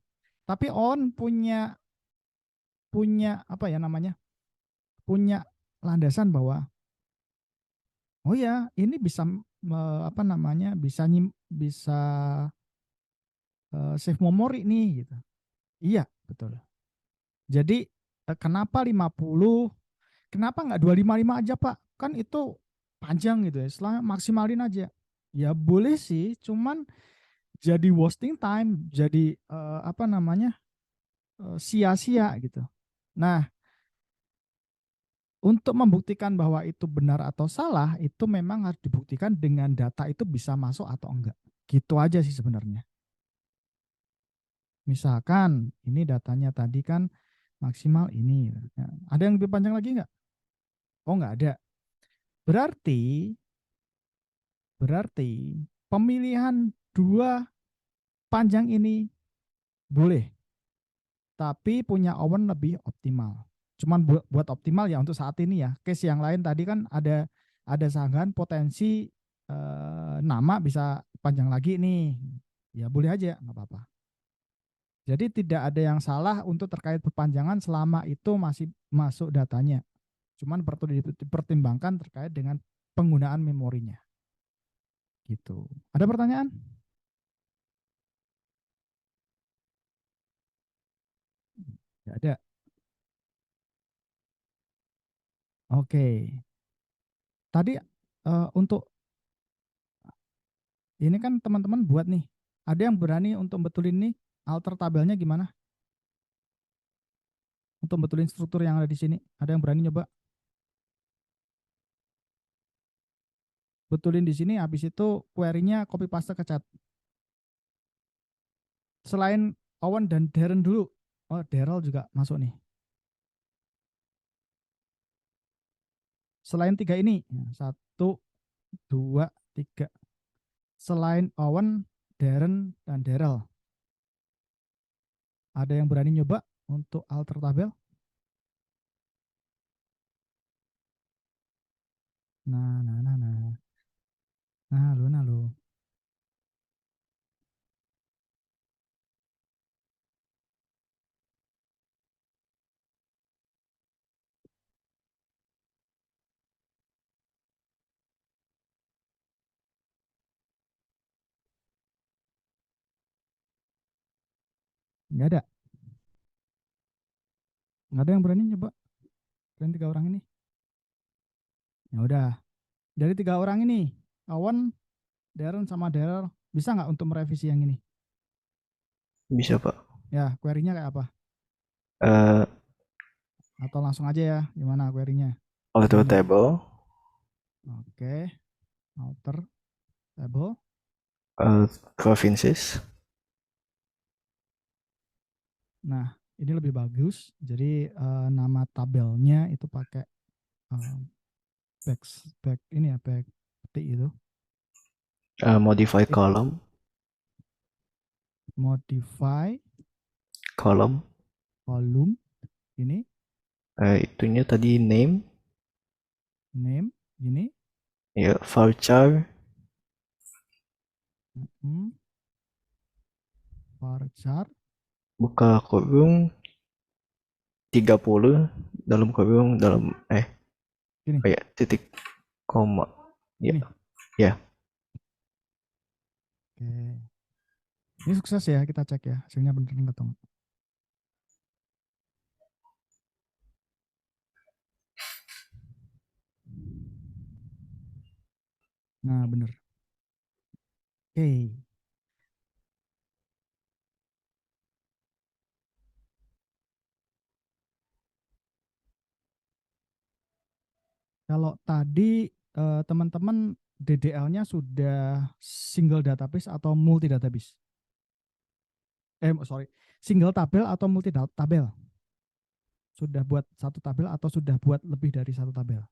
Tapi On punya apa ya namanya? Punya landasan bahwa oh ya, ini bisa apa namanya? Bisa save memori nih gitu. Iya, betul. Jadi kenapa 50? Kenapa nggak 255 aja, Pak? Kan itu panjang gitu ya. Setelah maksimalin aja. Ya boleh sih, cuman jadi wasting time, jadi apa namanya? Sia-sia gitu. Nah, untuk membuktikan bahwa itu benar atau salah, itu memang harus dibuktikan dengan data itu bisa masuk atau enggak. Gitu aja sih sebenarnya. Misalkan ini datanya tadi kan maksimal ini. Ya, ada yang lebih panjang lagi enggak? Oh, enggak ada. Berarti pemilihan dua panjang ini boleh, tapi punya Owen lebih optimal. Cuman buat optimal ya untuk saat ini ya. Case yang lain tadi kan ada sanggahan potensi nama bisa panjang lagi nih. Ya boleh aja, nggak apa-apa. Jadi tidak ada yang salah untuk terkait perpanjangan selama itu masih masuk datanya. Cuman perlu dipertimbangkan terkait dengan penggunaan memorinya. Gitu. Ada pertanyaan? Tidak ada. Oke. Tadi untuk ini kan teman-teman buat nih. Ada yang berani untuk betulin nih alter tabelnya gimana? Untuk betulin struktur yang ada di sini. Ada yang berani nyoba? Betulin di sini, habis itu query-nya copy paste ke chat. Selain Owen dan Darren dulu. Oh, Daryl juga masuk nih. Selain tiga ini, 1, 2, 3. Selain Owen, Darren, dan Daryl. Ada yang berani nyoba untuk alter tabel? Nah, nah, nah, nah. Nah, lu. Nggak ada. Nggak ada yang berani nyoba. Kalian 3 orang ini. Ya udah. Dari 3 orang ini, Awan, Darren sama Daryl bisa nggak untuk merevisi yang ini? Bisa Pak. Ya, query-nya kayak apa? Eh, Atau langsung aja ya, gimana query-nya? Auto Gimana? table, Oke, outer table. provinces. Nah, ini lebih bagus. Jadi nama tabelnya itu pakai eh, back ini ya, back petik itu. Modify column, Modify column. column ini, Itunya tadi name, name ini. ya varchar, Varchar buka kurung 30 dalam kurung dalam gini. kayak titik koma. Ya, Ini. ya. Oke. Ini sukses ya, kita cek ya hasilnya bener nggak tuh. Nah, bener. Oke. Kalau tadi teman-teman DDL-nya sudah single database atau multi database? Sorry, single tabel atau multi tabel? Sudah buat satu tabel atau sudah buat lebih dari satu tabel?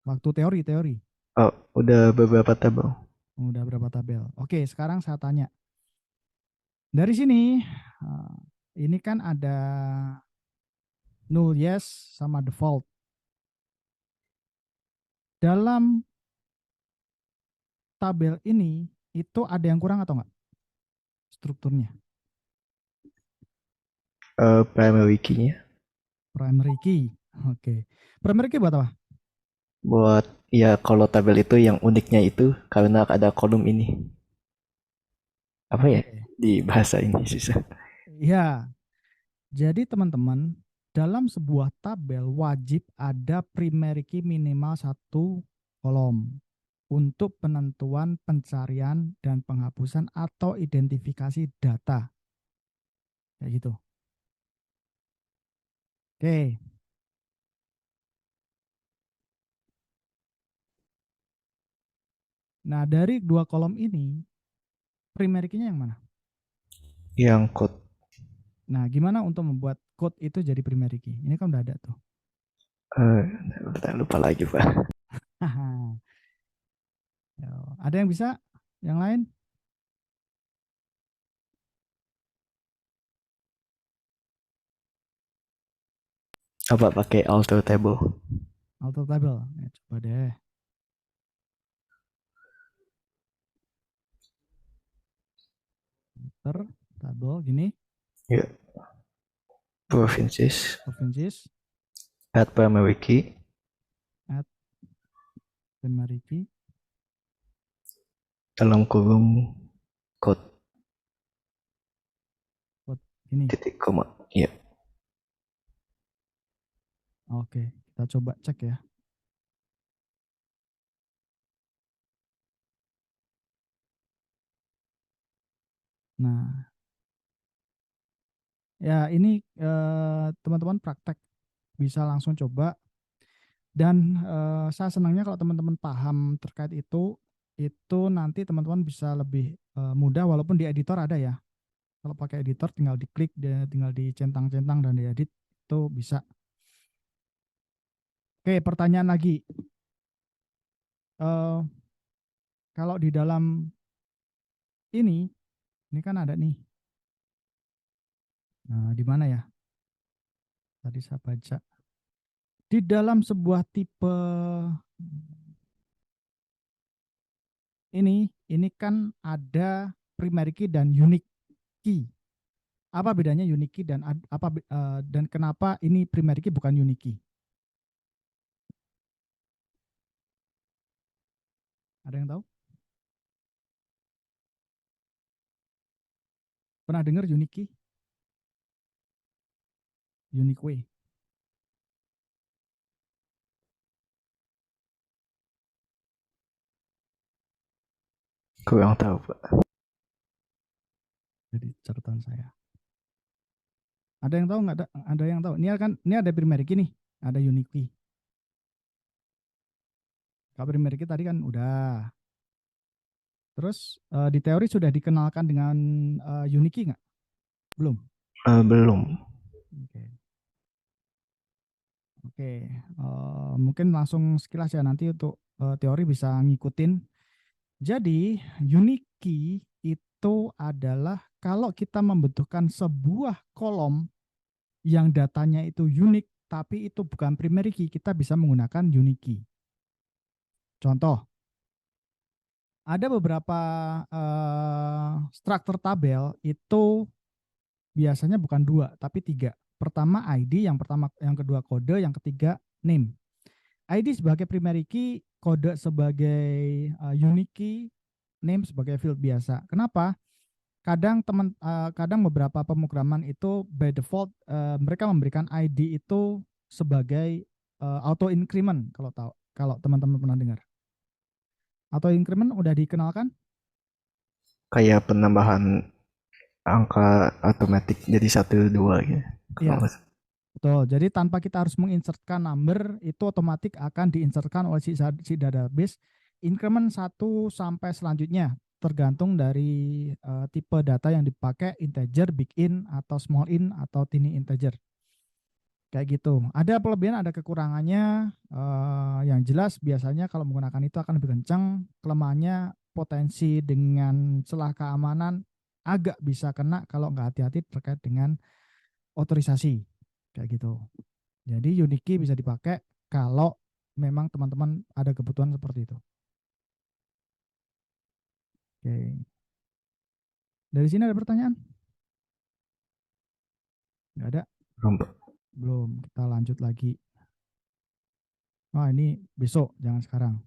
Waktu teori. Oh, udah beberapa tabel. Udah berapa tabel? Oke, sekarang saya tanya. Dari sini, ini kan ada null yes sama default. Dalam tabel ini, itu ada yang kurang atau enggak? Strukturnya. Primary key-nya Primary key. Oke. Primary key buat apa? buat ya kalau tabel itu yang uniknya itu karena ada kolom ini. Apa ya? Di bahasa ini susah. Ya, jadi teman-teman, dalam sebuah tabel wajib ada primary key minimal 1 kolom untuk penentuan pencarian dan penghapusan atau identifikasi data. Kayak gitu. Oke. Nah, dari 2 kolom ini, primary key-nya yang mana? Yang code. Nah, gimana untuk membuat code itu jadi primary key? Ini kan udah ada tuh. Lupa lagi Pak. Ada yang bisa? Yang lain? Apa pakai alter table? Alter table. Ya, coba deh. Alter table gini. Ya. Provinces. Add primary key. Add primary key. Dalam kurung code. Code ini. Titik koma. Ya. Oke, kita coba cek ya. Nah, ya ini teman-teman praktek bisa langsung coba. Dan saya senangnya kalau teman-teman paham terkait itu nanti teman-teman bisa lebih mudah walaupun di editor ada ya. Kalau pakai editor tinggal diklik, tinggal dicentang-centang dan diedit itu bisa. Oke, pertanyaan lagi. Kalau di dalam ini kan ada nih. Nah, di mana ya? tadi saya baca. Di dalam sebuah tipe ini kan ada primary key dan unique key. Apa bedanya unique key dan dan kenapa ini primary key bukan unique key? Ada yang tahu? Pernah dengar unique key? Unique way. Kurang tahu, Pak. Jadi catatan saya. Ada yang tahu nggak? Ada yang tahu? Ini ada primary key nih, ada unique key. Kalau primary key tadi kan udah. Terus di teori sudah dikenalkan dengan unique key nggak? Belum. Belum. Oke. Mungkin langsung sekilas ya, nanti untuk teori bisa ngikutin. Jadi unique key itu adalah kalau kita membutuhkan sebuah kolom yang datanya itu unik tapi itu bukan primary key, kita bisa menggunakan unique key. Contoh, ada beberapa struktur tabel itu biasanya bukan 2 tapi 3. Pertama ID, yang kedua kode, yang ketiga name. ID sebagai primary key, kode sebagai unique key, name sebagai field biasa. Kenapa? Kadang beberapa pemrograman itu by default mereka memberikan ID itu sebagai auto increment, kalau teman-teman pernah dengar. Auto increment udah dikenalkan? Kayak penambahan angka otomatis jadi 1, 2 gitu. Iya. Betul. Jadi tanpa kita harus menginsertkan number, itu otomatis akan diinsertkan oleh si database increment 1 sampai selanjutnya, tergantung dari tipe data yang dipakai, integer, big int, atau small int, atau tiny integer. Kayak gitu. Ada kelebihan, ada kekurangannya. Yang jelas biasanya kalau menggunakan itu akan lebih kencang. Kelemahannya potensi dengan celah keamanan agak bisa kena kalau nggak hati-hati terkait dengan otorisasi. Kayak gitu. Jadi unique key bisa dipakai kalau memang teman-teman ada kebutuhan seperti itu. Oke. Dari sini ada pertanyaan? Nggak ada? Belum. Kita lanjut lagi. Ini besok, jangan sekarang.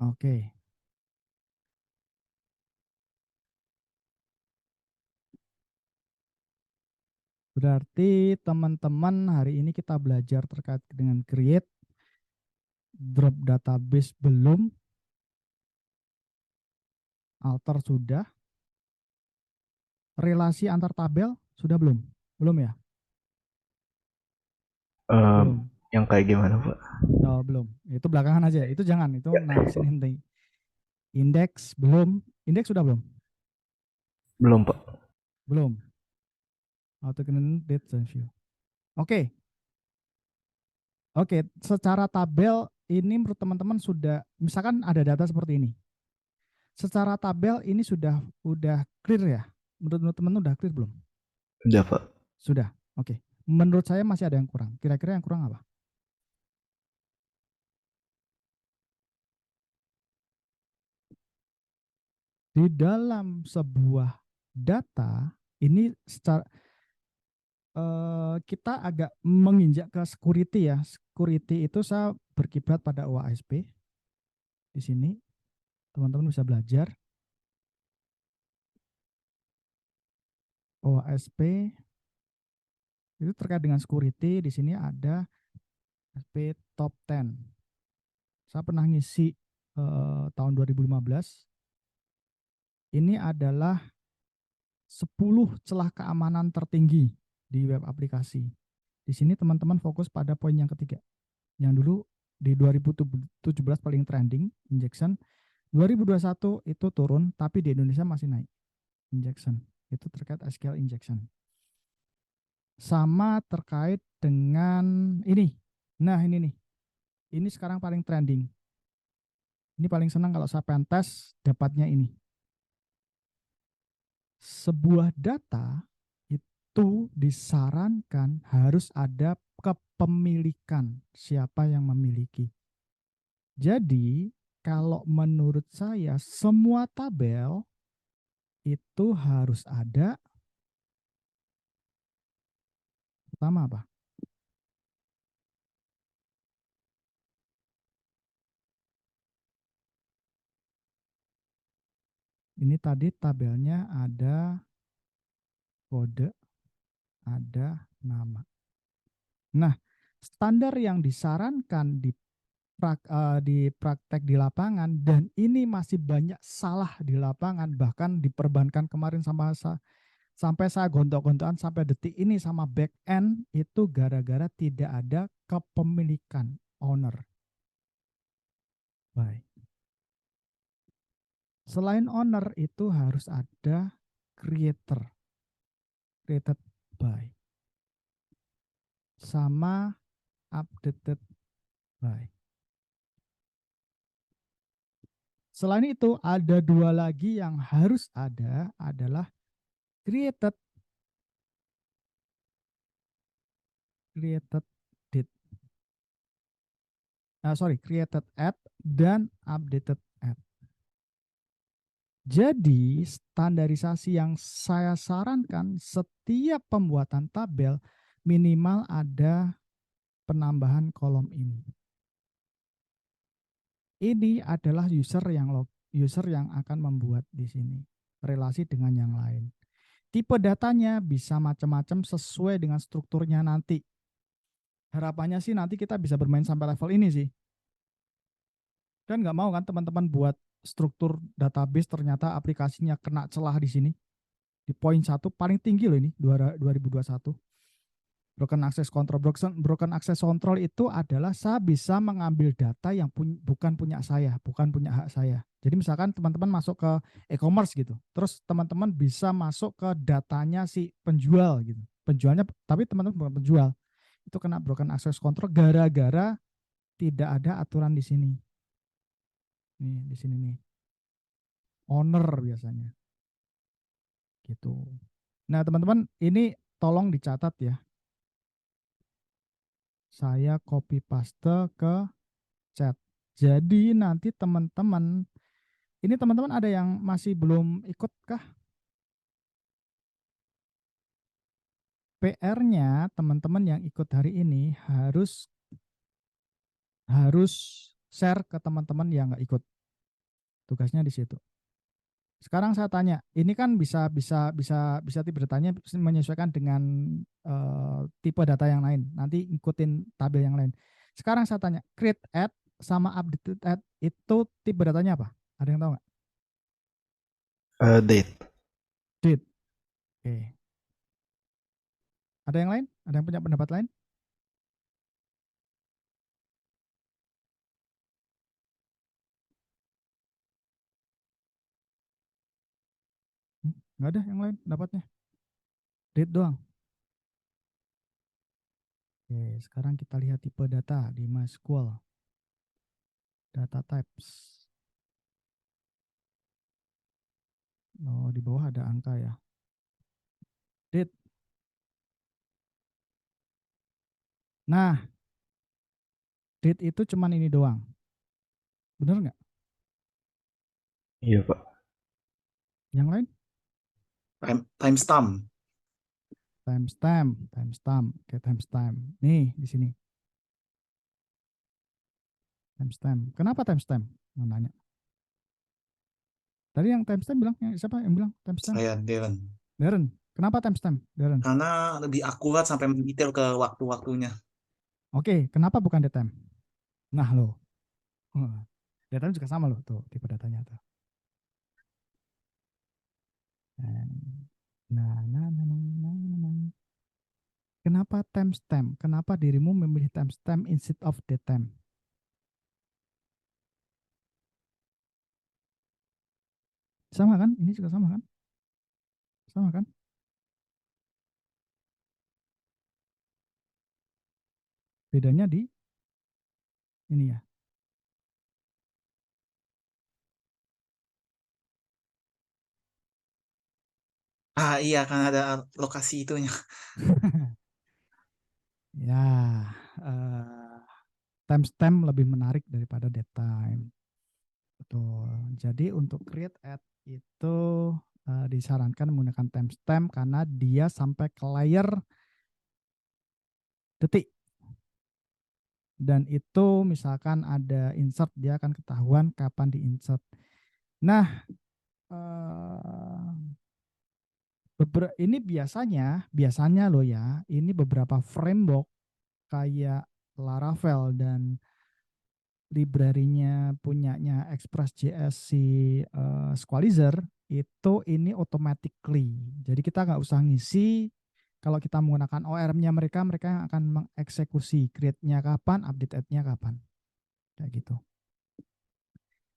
Oke. Berarti teman-teman hari ini kita belajar terkait dengan create, drop database belum, alter sudah, relasi antar tabel sudah belum? Belum ya? Belum. Yang kayak gimana, Pak? Oh, belum. Itu belakangan aja. Itu jangan. Itu narasi nanti. Indeks belum. Indeks sudah belum? Belum, Pak. Belum. Date and view. Oke. Oke, secara tabel ini menurut teman-teman sudah, misalkan ada data seperti ini. Secara tabel ini udah clear ya? Menurut teman-teman udah clear belum? Sudah, Pak. Sudah. Oke. Menurut saya masih ada yang kurang. Kira-kira yang kurang apa? Di dalam sebuah data ini secara kita agak menginjak ke security ya. Security itu saya berkiblat pada OASP. Di sini teman-teman bisa belajar. OASP itu terkait dengan security. Di sini ada OASP Top 10. Saya pernah ngisi tahun 2015. Ini adalah 10 celah keamanan tertinggi di web aplikasi. Di sini teman-teman fokus pada poin yang ketiga. Yang dulu di 2017 paling trending, injection. 2021 itu turun, tapi di Indonesia masih naik. Injection. Itu terkait SQL injection. Sama terkait dengan ini. Nah ini nih. Ini sekarang paling trending. Ini paling senang kalau saya pentest dapatnya ini. Sebuah data itu disarankan harus ada kepemilikan, siapa yang memiliki. Jadi kalau menurut saya semua tabel itu harus ada, pertama apa? Ini tadi tabelnya ada kode, ada nama. Nah, standar yang disarankan di praktek di lapangan, dan ini masih banyak salah di lapangan, bahkan diperbankan kemarin sampai saya gontok-gontokan sampai detik ini sama back end, itu gara-gara tidak ada kepemilikan owner. Baik. Selain owner itu harus ada created by sama updated by. Selain itu ada dua lagi yang harus ada, adalah created date. Created at dan updated at. Jadi standarisasi yang saya sarankan setiap pembuatan tabel minimal ada penambahan kolom ini. Ini adalah user yang akan membuat di sini relasi dengan yang lain. Tipe datanya bisa macam-macam sesuai dengan strukturnya nanti. Harapannya sih nanti kita bisa bermain sampai level ini sih. Kan nggak mau kan teman-teman buat struktur database ternyata aplikasinya kena celah di sini. Di poin 1 paling tinggi loh ini 2021. Broken access control. Broken access control itu adalah saya bisa mengambil data yang bukan punya saya, bukan punya hak saya. Jadi misalkan teman-teman masuk ke e-commerce gitu, terus teman-teman bisa masuk ke datanya si penjual gitu. Penjualnya, tapi teman-teman bukan penjual. Itu kena broken access control gara-gara tidak ada aturan di sini. Nih, di sini nih. Owner biasanya. Gitu. Nah, teman-teman, ini tolong dicatat ya. Saya copy paste ke chat. Jadi nanti teman-teman, ini teman-teman ada yang masih belum ikut kah? PR-nya teman-teman yang ikut hari ini harus share ke teman-teman yang nggak ikut. Tugasnya di situ. Sekarang saya tanya, ini kan bisa tipe datanya menyesuaikan dengan tipe data yang lain. Nanti ikutin tabel yang lain. Sekarang saya tanya, create add sama updated add itu tipe datanya apa? Ada yang tahu nggak? Date. Date. Oke. Ada yang lain? Ada yang punya pendapat lain? Nggak ada yang lain pendapatnya. Date doang. Oke, sekarang kita lihat tipe data di MySQL. Data types. Oh, di bawah ada angka ya. Date. Nah, date itu cuman ini doang. Bener nggak? Iya, Pak. Yang lain? Timestamp. Timestamp. Oke, timestamp. Nih, di sini. Timestamp. Kenapa timestamp? Mau nanya. Tadi yang timestamp bilang, siapa yang bilang timestamp? Saya Darren. Darren. Kenapa timestamp? Darren. Karena lebih akurat sampai mendetail ke waktu-waktunya. Oke, kenapa bukan datetime? Nah, loh. Datetime juga sama loh, tuh tipe datanya tuh. Nah. Kenapa timestamp? Kenapa dirimu memilih timestamp instead of datetime? Sama kan? Ini juga sama kan? Sama kan? Bedanya di ini ya. Ah iya kan ada lokasi itunya. Ya, timestamp lebih menarik daripada date time. Betul. Jadi untuk create ad itu disarankan menggunakan timestamp karena dia sampai ke layer detik. Dan itu misalkan ada insert, dia akan ketahuan kapan di insert. Nah, ini biasanya loh ya, ini beberapa framework kayak Laravel dan library-nya punyanya Express.js si Squalizer itu ini automatically. Jadi kita nggak usah ngisi. Kalau kita menggunakan ORM-nya mereka yang akan mengeksekusi create-nya kapan, update ad-nya kapan. Kayak gitu.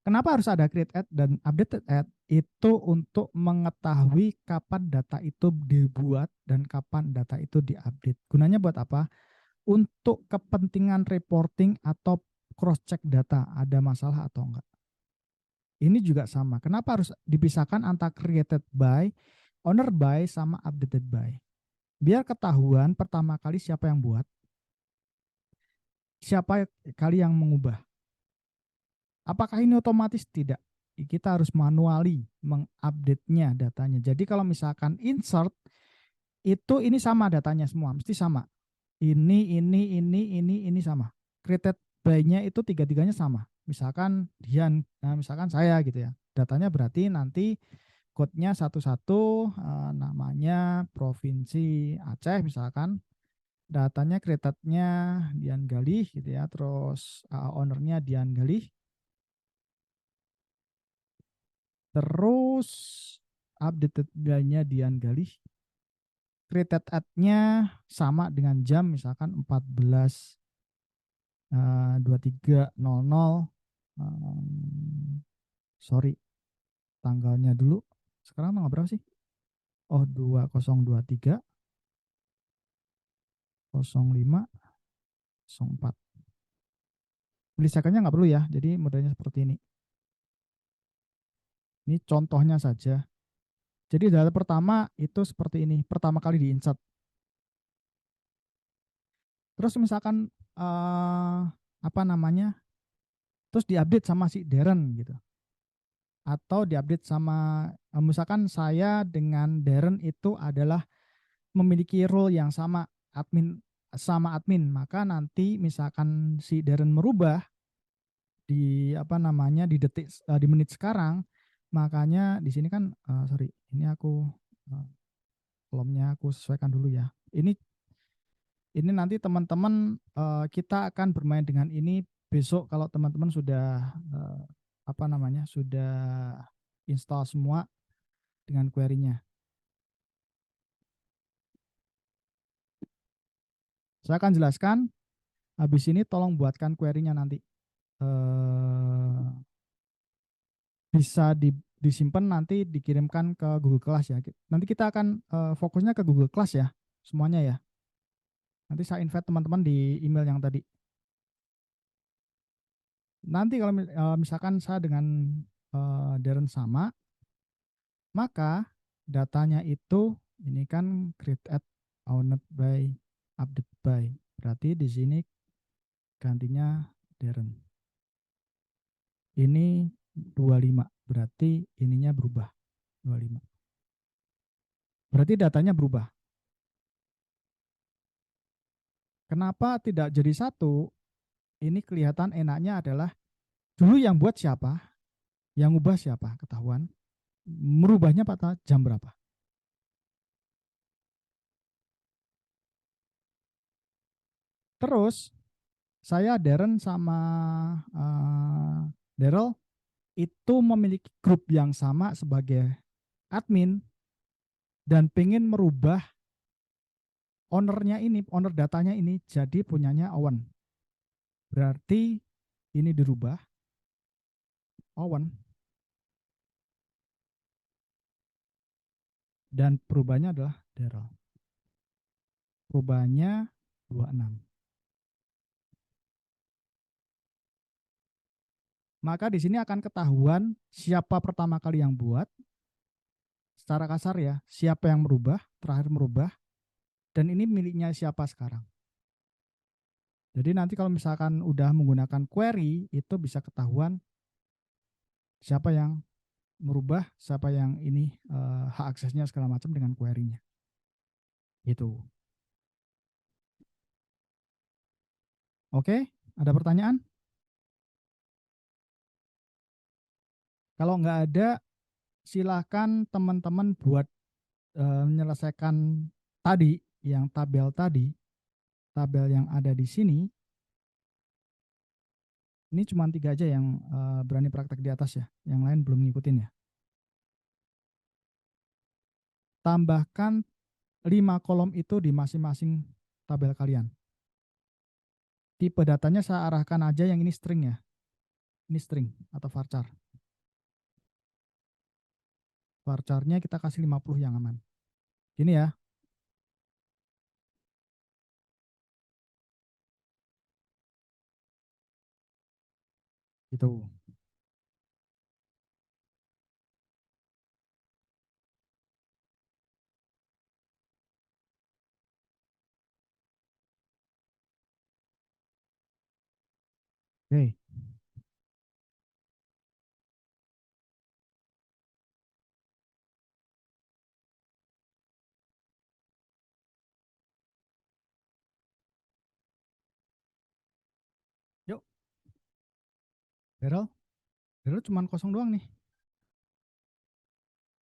Kenapa harus ada create ad dan update ad? Itu untuk mengetahui kapan data itu dibuat dan kapan data itu diupdate. Gunanya buat apa? Untuk kepentingan reporting atau cross check data, ada masalah atau enggak. Ini juga sama. Kenapa harus dipisahkan antara created by, owner by, sama updated by? Biar ketahuan pertama kali siapa yang buat, siapa kali yang mengubah. Apakah ini otomatis? Tidak. Kita harus manually mengupdate-nya datanya. Jadi kalau misalkan insert, itu ini sama datanya semua, mesti sama. Ini sama. Created by-nya itu tiga-tiganya sama. Misalkan Dian, nah misalkan saya gitu ya. Datanya berarti nanti code-nya satu-satu, namanya Provinsi Aceh misalkan. Datanya created-nya Dian Galih gitu ya. Terus owner-nya Dian Galih. Terus updated by-nya Dian Galih. Created ad-nya sama dengan jam misalkan 23.00. Sorry, tanggalnya dulu. Sekarang tanggal berapa sih? Oh, 2023 05 04. Milisekonnya nggak perlu ya, jadi modelnya seperti ini. Ini contohnya saja. Jadi data pertama itu seperti ini, pertama kali di-insert. Terus misalkan apa namanya? Terus diupdate sama si Darren gitu. Atau diupdate sama misalkan saya dengan Darren itu adalah memiliki role yang sama admin, maka nanti misalkan si Darren merubah di apa namanya di detik di menit sekarang, makanya di sini kan sorry, ini aku kolomnya aku sesuaikan dulu ya. Ini nanti teman-teman kita akan bermain dengan ini besok kalau teman-teman sudah apa namanya sudah install semua dengan query-nya. Saya akan jelaskan. Habis ini tolong buatkan query-nya nanti. Bisa disimpan nanti dikirimkan ke Google Class ya. Nanti kita akan fokusnya ke Google Class ya, semuanya ya. Nanti saya invite teman-teman di email yang tadi. Nanti kalau misalkan saya dengan Darren sama, maka datanya itu ini kan create at, owned by, update by. Berarti di sini gantinya Darren. Ini 25, berarti ininya berubah 25. Berarti datanya berubah. Kenapa tidak jadi satu? Ini kelihatan enaknya adalah dulu yang buat siapa, yang ubah siapa, ketahuan. Merubahnya pada jam berapa. Terus saya Darren sama Daryl itu memiliki grup yang sama sebagai admin dan pengen merubah ownernya ini, owner datanya ini jadi punyanya Owen. Berarti ini dirubah Owen dan perubahannya adalah Daryl. Perubahannya 26. Maka di sini akan ketahuan siapa pertama kali yang buat, secara kasar ya, siapa yang merubah, terakhir merubah, dan ini miliknya siapa sekarang. Jadi nanti kalau misalkan udah menggunakan query, itu bisa ketahuan siapa yang merubah, siapa yang ini hak aksesnya segala macam dengan query-nya. Gitu. Oke, ada pertanyaan? Kalau nggak ada, silakan teman-teman buat menyelesaikan tadi, yang tabel tadi, tabel yang ada di sini. Ini cuma 3 aja yang berani praktek di atas ya, yang lain belum ngikutin ya. Tambahkan 5 kolom itu di masing-masing tabel kalian. Tipe datanya saya arahkan aja yang ini string ya. Ini string atau varchar. Varcharnya kita kasih 50 yang aman. Gini ya. Gitu. Oke. Yuk. Daryl. Daryl cuma kosong doang nih.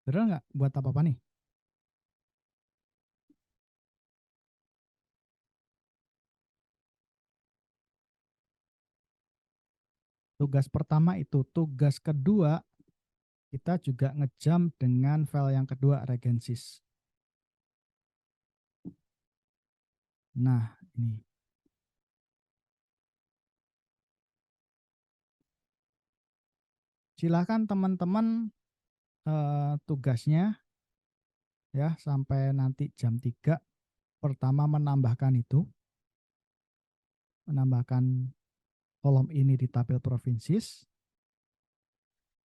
Daryl nggak buat apa-apa nih? Tugas pertama itu. Tugas kedua, kita juga ngejam dengan file yang kedua, Regensis. Nah, ini. Silahkan teman-teman tugasnya ya sampai nanti jam 3. Pertama menambahkan itu. Menambahkan kolom ini di tabel provinsis.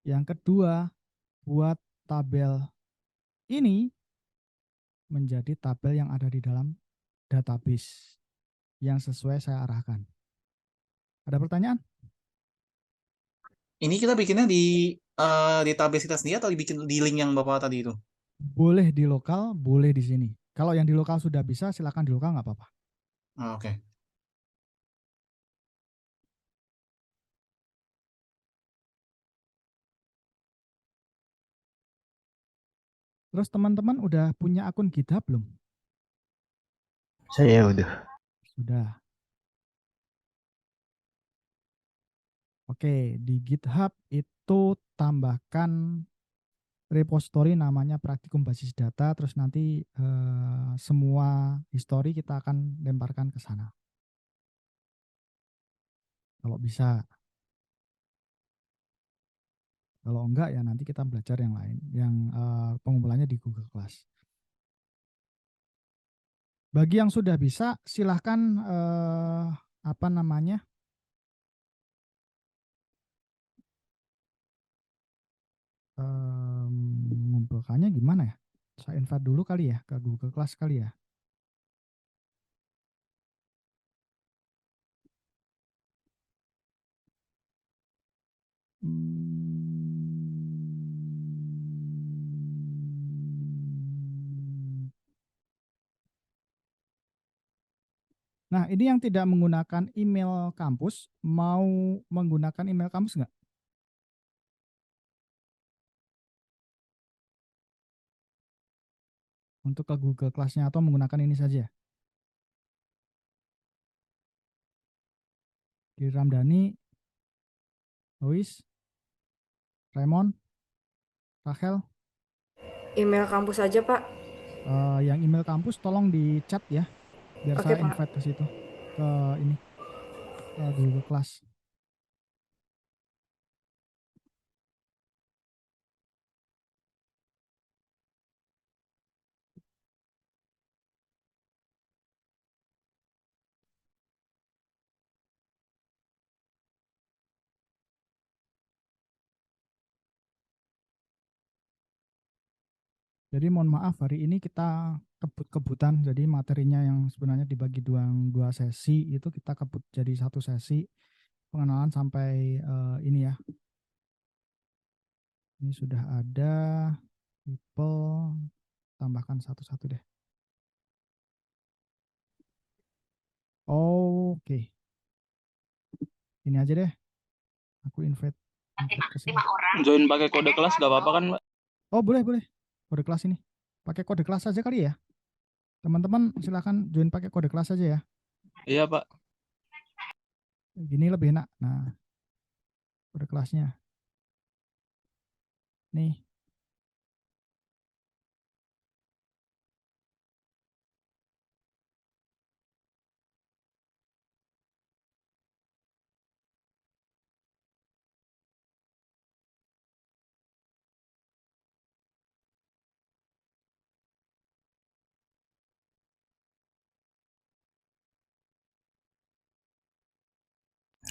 Yang kedua, buat tabel ini menjadi tabel yang ada di dalam database yang sesuai saya arahkan. Ada pertanyaan? Ini kita bikinnya di database kita sendiri atau dibikin di link yang Bapak tadi itu? Boleh di lokal, boleh di sini. Kalau yang di lokal sudah bisa, silakan di lokal nggak apa-apa. Oke. Terus teman-teman udah punya akun GitHub belum? Saya udah. Sudah. Oke, di GitHub itu tambahkan repository namanya praktikum basis data, terus nanti semua history kita akan lemparkan ke sana. Kalau bisa. Kalau enggak ya nanti kita belajar yang lain, yang pengumpulannya di Google Class. Bagi yang sudah bisa, silahkan apa namanya? Mengumpulkannya gimana ya? Saya invite dulu kali ya ke Google Class kali ya. Nah, ini yang tidak menggunakan email kampus, mau menggunakan email kampus nggak? Untuk ke Google Class-nya atau menggunakan ini saja? Di Ramdhani, Lois, Raymond, Rachel. Email kampus aja, Pak. Yang email kampus tolong di chat ya, biar Oke, saya Pak. invite ke situ, ke ini, ke Google Class. Jadi mohon maaf hari ini kita kebut-kebutan. Jadi materinya yang sebenarnya dibagi dua sesi itu kita kebut jadi satu sesi pengenalan sampai ini ya. Ini sudah ada people, tambahkan satu-satu deh. Oke. Ini aja deh. Aku invite ke sini. Join pakai kode kelas gak apa-apa kan, Mbak? Oh, boleh. Kode kelas ini. Pakai kode kelas aja kali ya. Teman-teman silakan join pakai kode kelas aja ya. Iya, Pak. Gini lebih enak. Nah, kode kelasnya. Nih.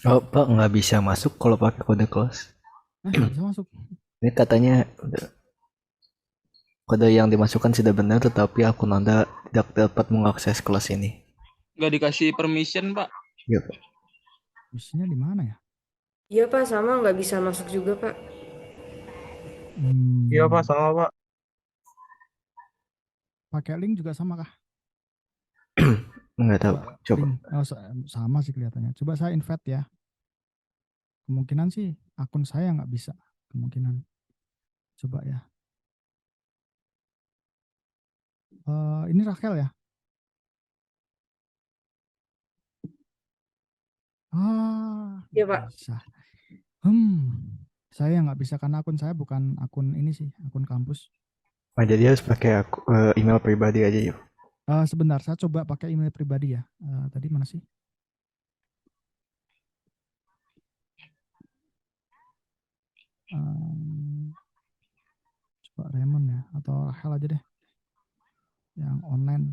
Oh, Pak, nggak bisa masuk kalau pakai kode kelas. Nggak bisa masuk. Ini katanya kode yang dimasukkan sudah benar, tetapi akun Anda tidak dapat mengakses kelas ini. Gak dikasih permission, Pak. Iya, Pak. Misinya di mana ya? Iya Pak, sama nggak bisa masuk juga Pak. Iya Pak, sama Pak. Pakai link juga sama kah? Nggak tahu. Coba. Link. Oh, sama sih kelihatannya. Coba saya invite ya. Kemungkinan sih akun saya nggak bisa. Kemungkinan. Coba ya. Ini Rachel ya? Iya Pak. Bisa. Saya nggak bisa karena akun saya bukan akun ini sih, akun kampus. Oh, jadi harus pakai email pribadi aja ya. Sebentar, saya coba pakai email pribadi ya. Tadi mana sih? Coba Raymond ya, atau Rachel aja deh. Yang online.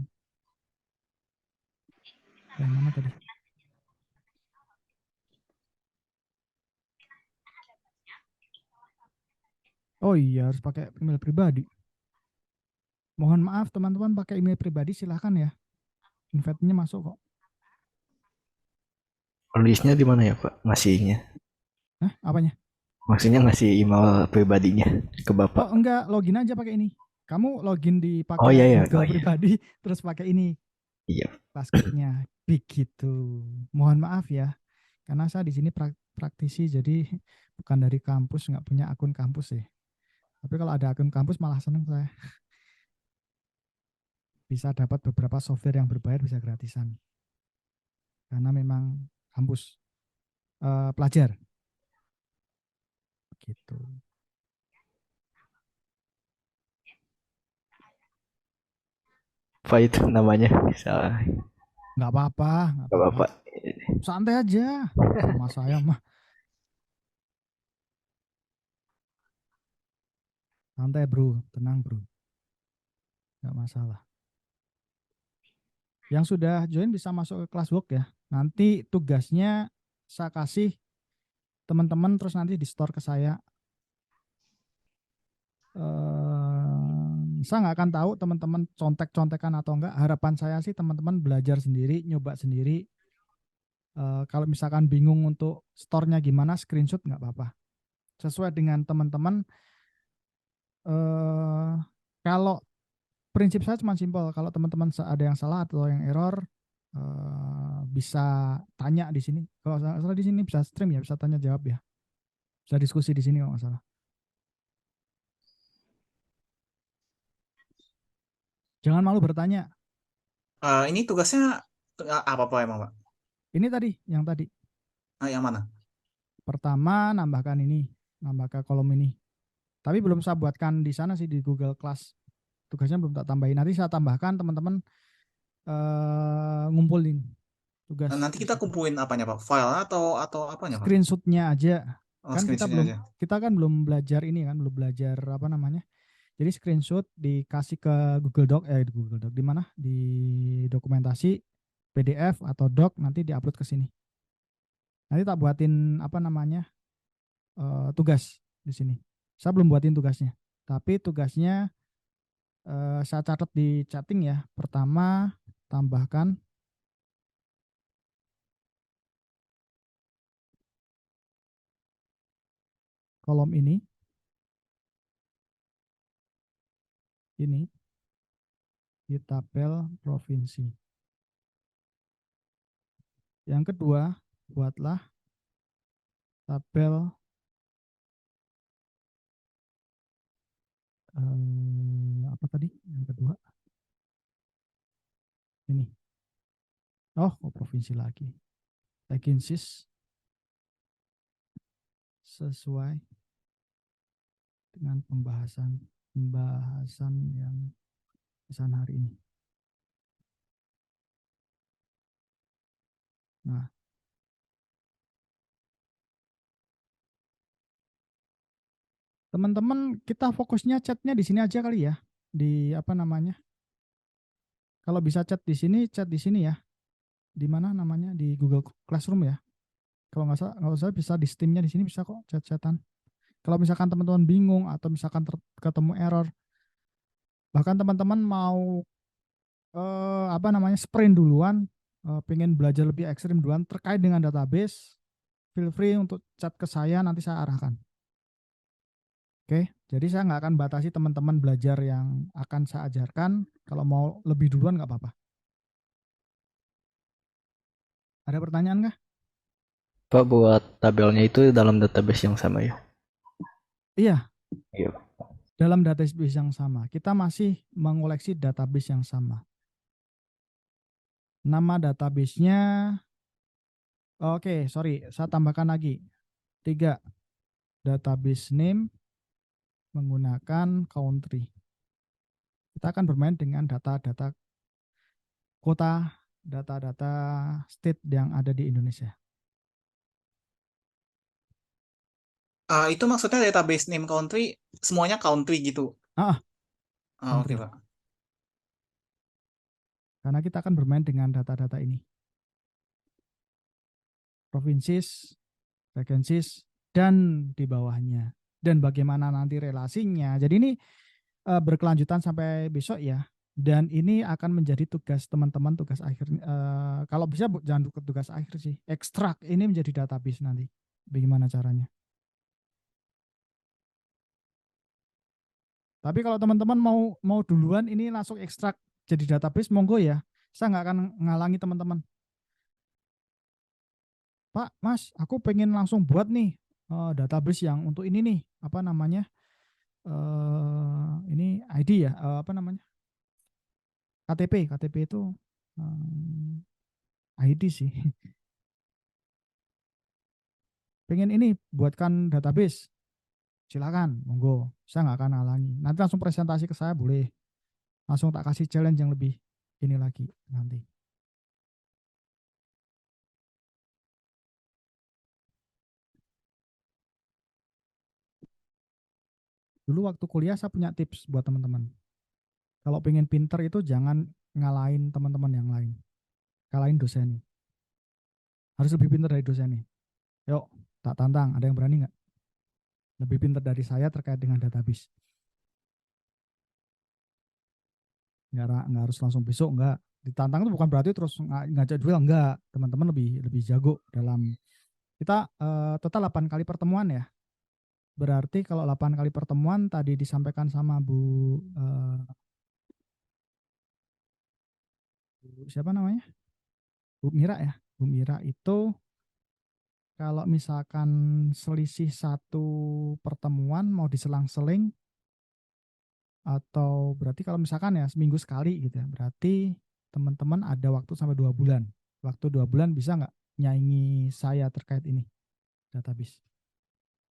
Yang mana tadi? Oh iya, harus pakai email pribadi. Mohon maaf teman-teman, pakai email pribadi silahkan ya. Invite-nya masuk kok. Listnya di mana ya, Pak? Ngasihnya? Apanya? Maksudnya ngasih email pribadinya ke Bapak? Oh enggak, login aja pakai ini. Kamu login di pakai Google pribadi, terus pakai ini. Iya. Password-nya. Begitu. Mohon maaf ya, karena saya di sini praktisi, jadi bukan dari kampus, nggak punya akun kampus sih. Tapi kalau ada akun kampus malah seneng saya. Bisa dapat beberapa software yang berbayar, bisa gratisan. Karena memang kampus pelajar. Gitu. Apa itu namanya? Bisa. Nggak apa-apa. Nggak apa-apa. Santai aja. Sama saya mah. Santai bro, tenang bro. Nggak masalah. Yang sudah join bisa masuk ke Classwork ya. Nanti tugasnya saya kasih teman-teman, terus nanti di store ke saya. Saya nggak akan tahu teman-teman contek-contekan atau enggak. Harapan saya sih teman-teman belajar sendiri, nyoba sendiri. Kalau misalkan bingung untuk store-nya gimana, screenshot nggak apa-apa. Sesuai dengan teman-teman. Kalau prinsip saya cuma simpel. Kalau teman-teman ada yang salah atau yang error, bisa tanya di sini. Kalau salah di sini bisa stream ya, bisa tanya jawab ya. Bisa diskusi di sini kalau nggak salah. Jangan malu bertanya. Ini tugasnya apa emang Pak? Ini tadi, yang tadi. Yang mana? Pertama nambahkan ini, nambah ke kolom ini. Tapi belum saya buatkan di sana sih di Google Class. Tugasnya belum tak tambahin. Nanti saya tambahkan teman-teman ngumpulin tugas. Nanti kita kumpulin apanya Pak? File atau apanya Pak? Screenshot-nya aja. Oh, Kan screenshot-nya kita kan belum belajar ini kan, belum belajar apa namanya. Jadi screenshot dikasih ke Google Doc, Google Doc di mana? Di dokumentasi PDF atau doc, nanti diupload ke sini. Nanti tak buatin apa namanya tugas di sini. Saya belum buatin tugasnya, tapi tugasnya Saya catat di chatting ya. Pertama, tambahkan kolom ini di tabel provinsi. Yang kedua, buatlah tabel apa tadi? Yang kedua ini. Oh, provinsi lagi. Agencies sesuai dengan pembahasan yang pesan hari ini. Nah, teman-teman, kita fokusnya chatnya di sini aja kali ya. Di apa namanya? Kalau bisa chat di sini ya. Di mana namanya? Di Google Classroom ya. Kalau nggak salah bisa di Steam-nya di sini bisa kok chat-chatan. Kalau misalkan teman-teman bingung atau misalkan ketemu error, bahkan teman-teman mau apa namanya sprint duluan, pengen belajar lebih ekstrim duluan terkait dengan database, feel free untuk chat ke saya, nanti saya arahkan. Oke, jadi saya nggak akan batasi teman-teman belajar yang akan saya ajarkan. Kalau mau lebih duluan nggak apa-apa. Ada pertanyaan nggak? Pak, buat tabelnya itu dalam database yang sama ya? Iya, Iya. dalam database yang sama. Kita masih mengoleksi database yang sama. Nama database-nya, oke, sorry, saya tambahkan lagi. 3, database name menggunakan country. Kita akan bermain dengan data-data kota, data-data state yang ada di Indonesia. Itu maksudnya database name country semuanya country gitu. Oke, Country. Pak. Karena kita akan bermain dengan data-data ini. Provinsis, vacancies, dan di bawahnya. Dan bagaimana nanti relasinya. Jadi ini berkelanjutan sampai besok ya. Dan ini akan menjadi tugas teman-teman, tugas akhir. Kalau bisa jangan tugas akhir sih. Ekstrak ini menjadi database nanti. Bagaimana caranya? Tapi kalau teman-teman mau duluan ini langsung ekstrak jadi database, monggo ya. Saya nggak akan ngalangi teman-teman. Pak, Mas, aku pengen langsung buat nih database yang untuk ini nih, apa namanya? Ini ID ya, apa namanya? KTP itu ID sih. Pengen ini buatkan database, silakan, monggo. Saya nggak akan halangi. Nanti langsung presentasi ke saya boleh. Langsung tak kasih challenge yang lebih ini lagi nanti. Dulu waktu kuliah saya punya tips buat teman-teman. Kalau pengen pinter itu jangan ngalahin teman-teman yang lain. Kalahin dosen. Harus lebih pinter dari dosen nih. Yuk, tak tantang. Ada yang berani nggak? Lebih pinter dari saya terkait dengan database. Nggak harus langsung besok, nggak. Ditantang itu bukan berarti terus ngajak duel, enggak. Teman-teman lebih jago dalam. Kita total 8 kali pertemuan ya. Berarti kalau 8 kali pertemuan tadi disampaikan sama Bu siapa namanya? Bu Mira ya. Bu Mira itu kalau misalkan selisih 1 pertemuan mau diselang-seling atau berarti kalau misalkan ya seminggu sekali gitu ya. Berarti teman-teman ada waktu sampai 2 bulan. Waktu 2 bulan bisa nggak nyaingi saya terkait ini database?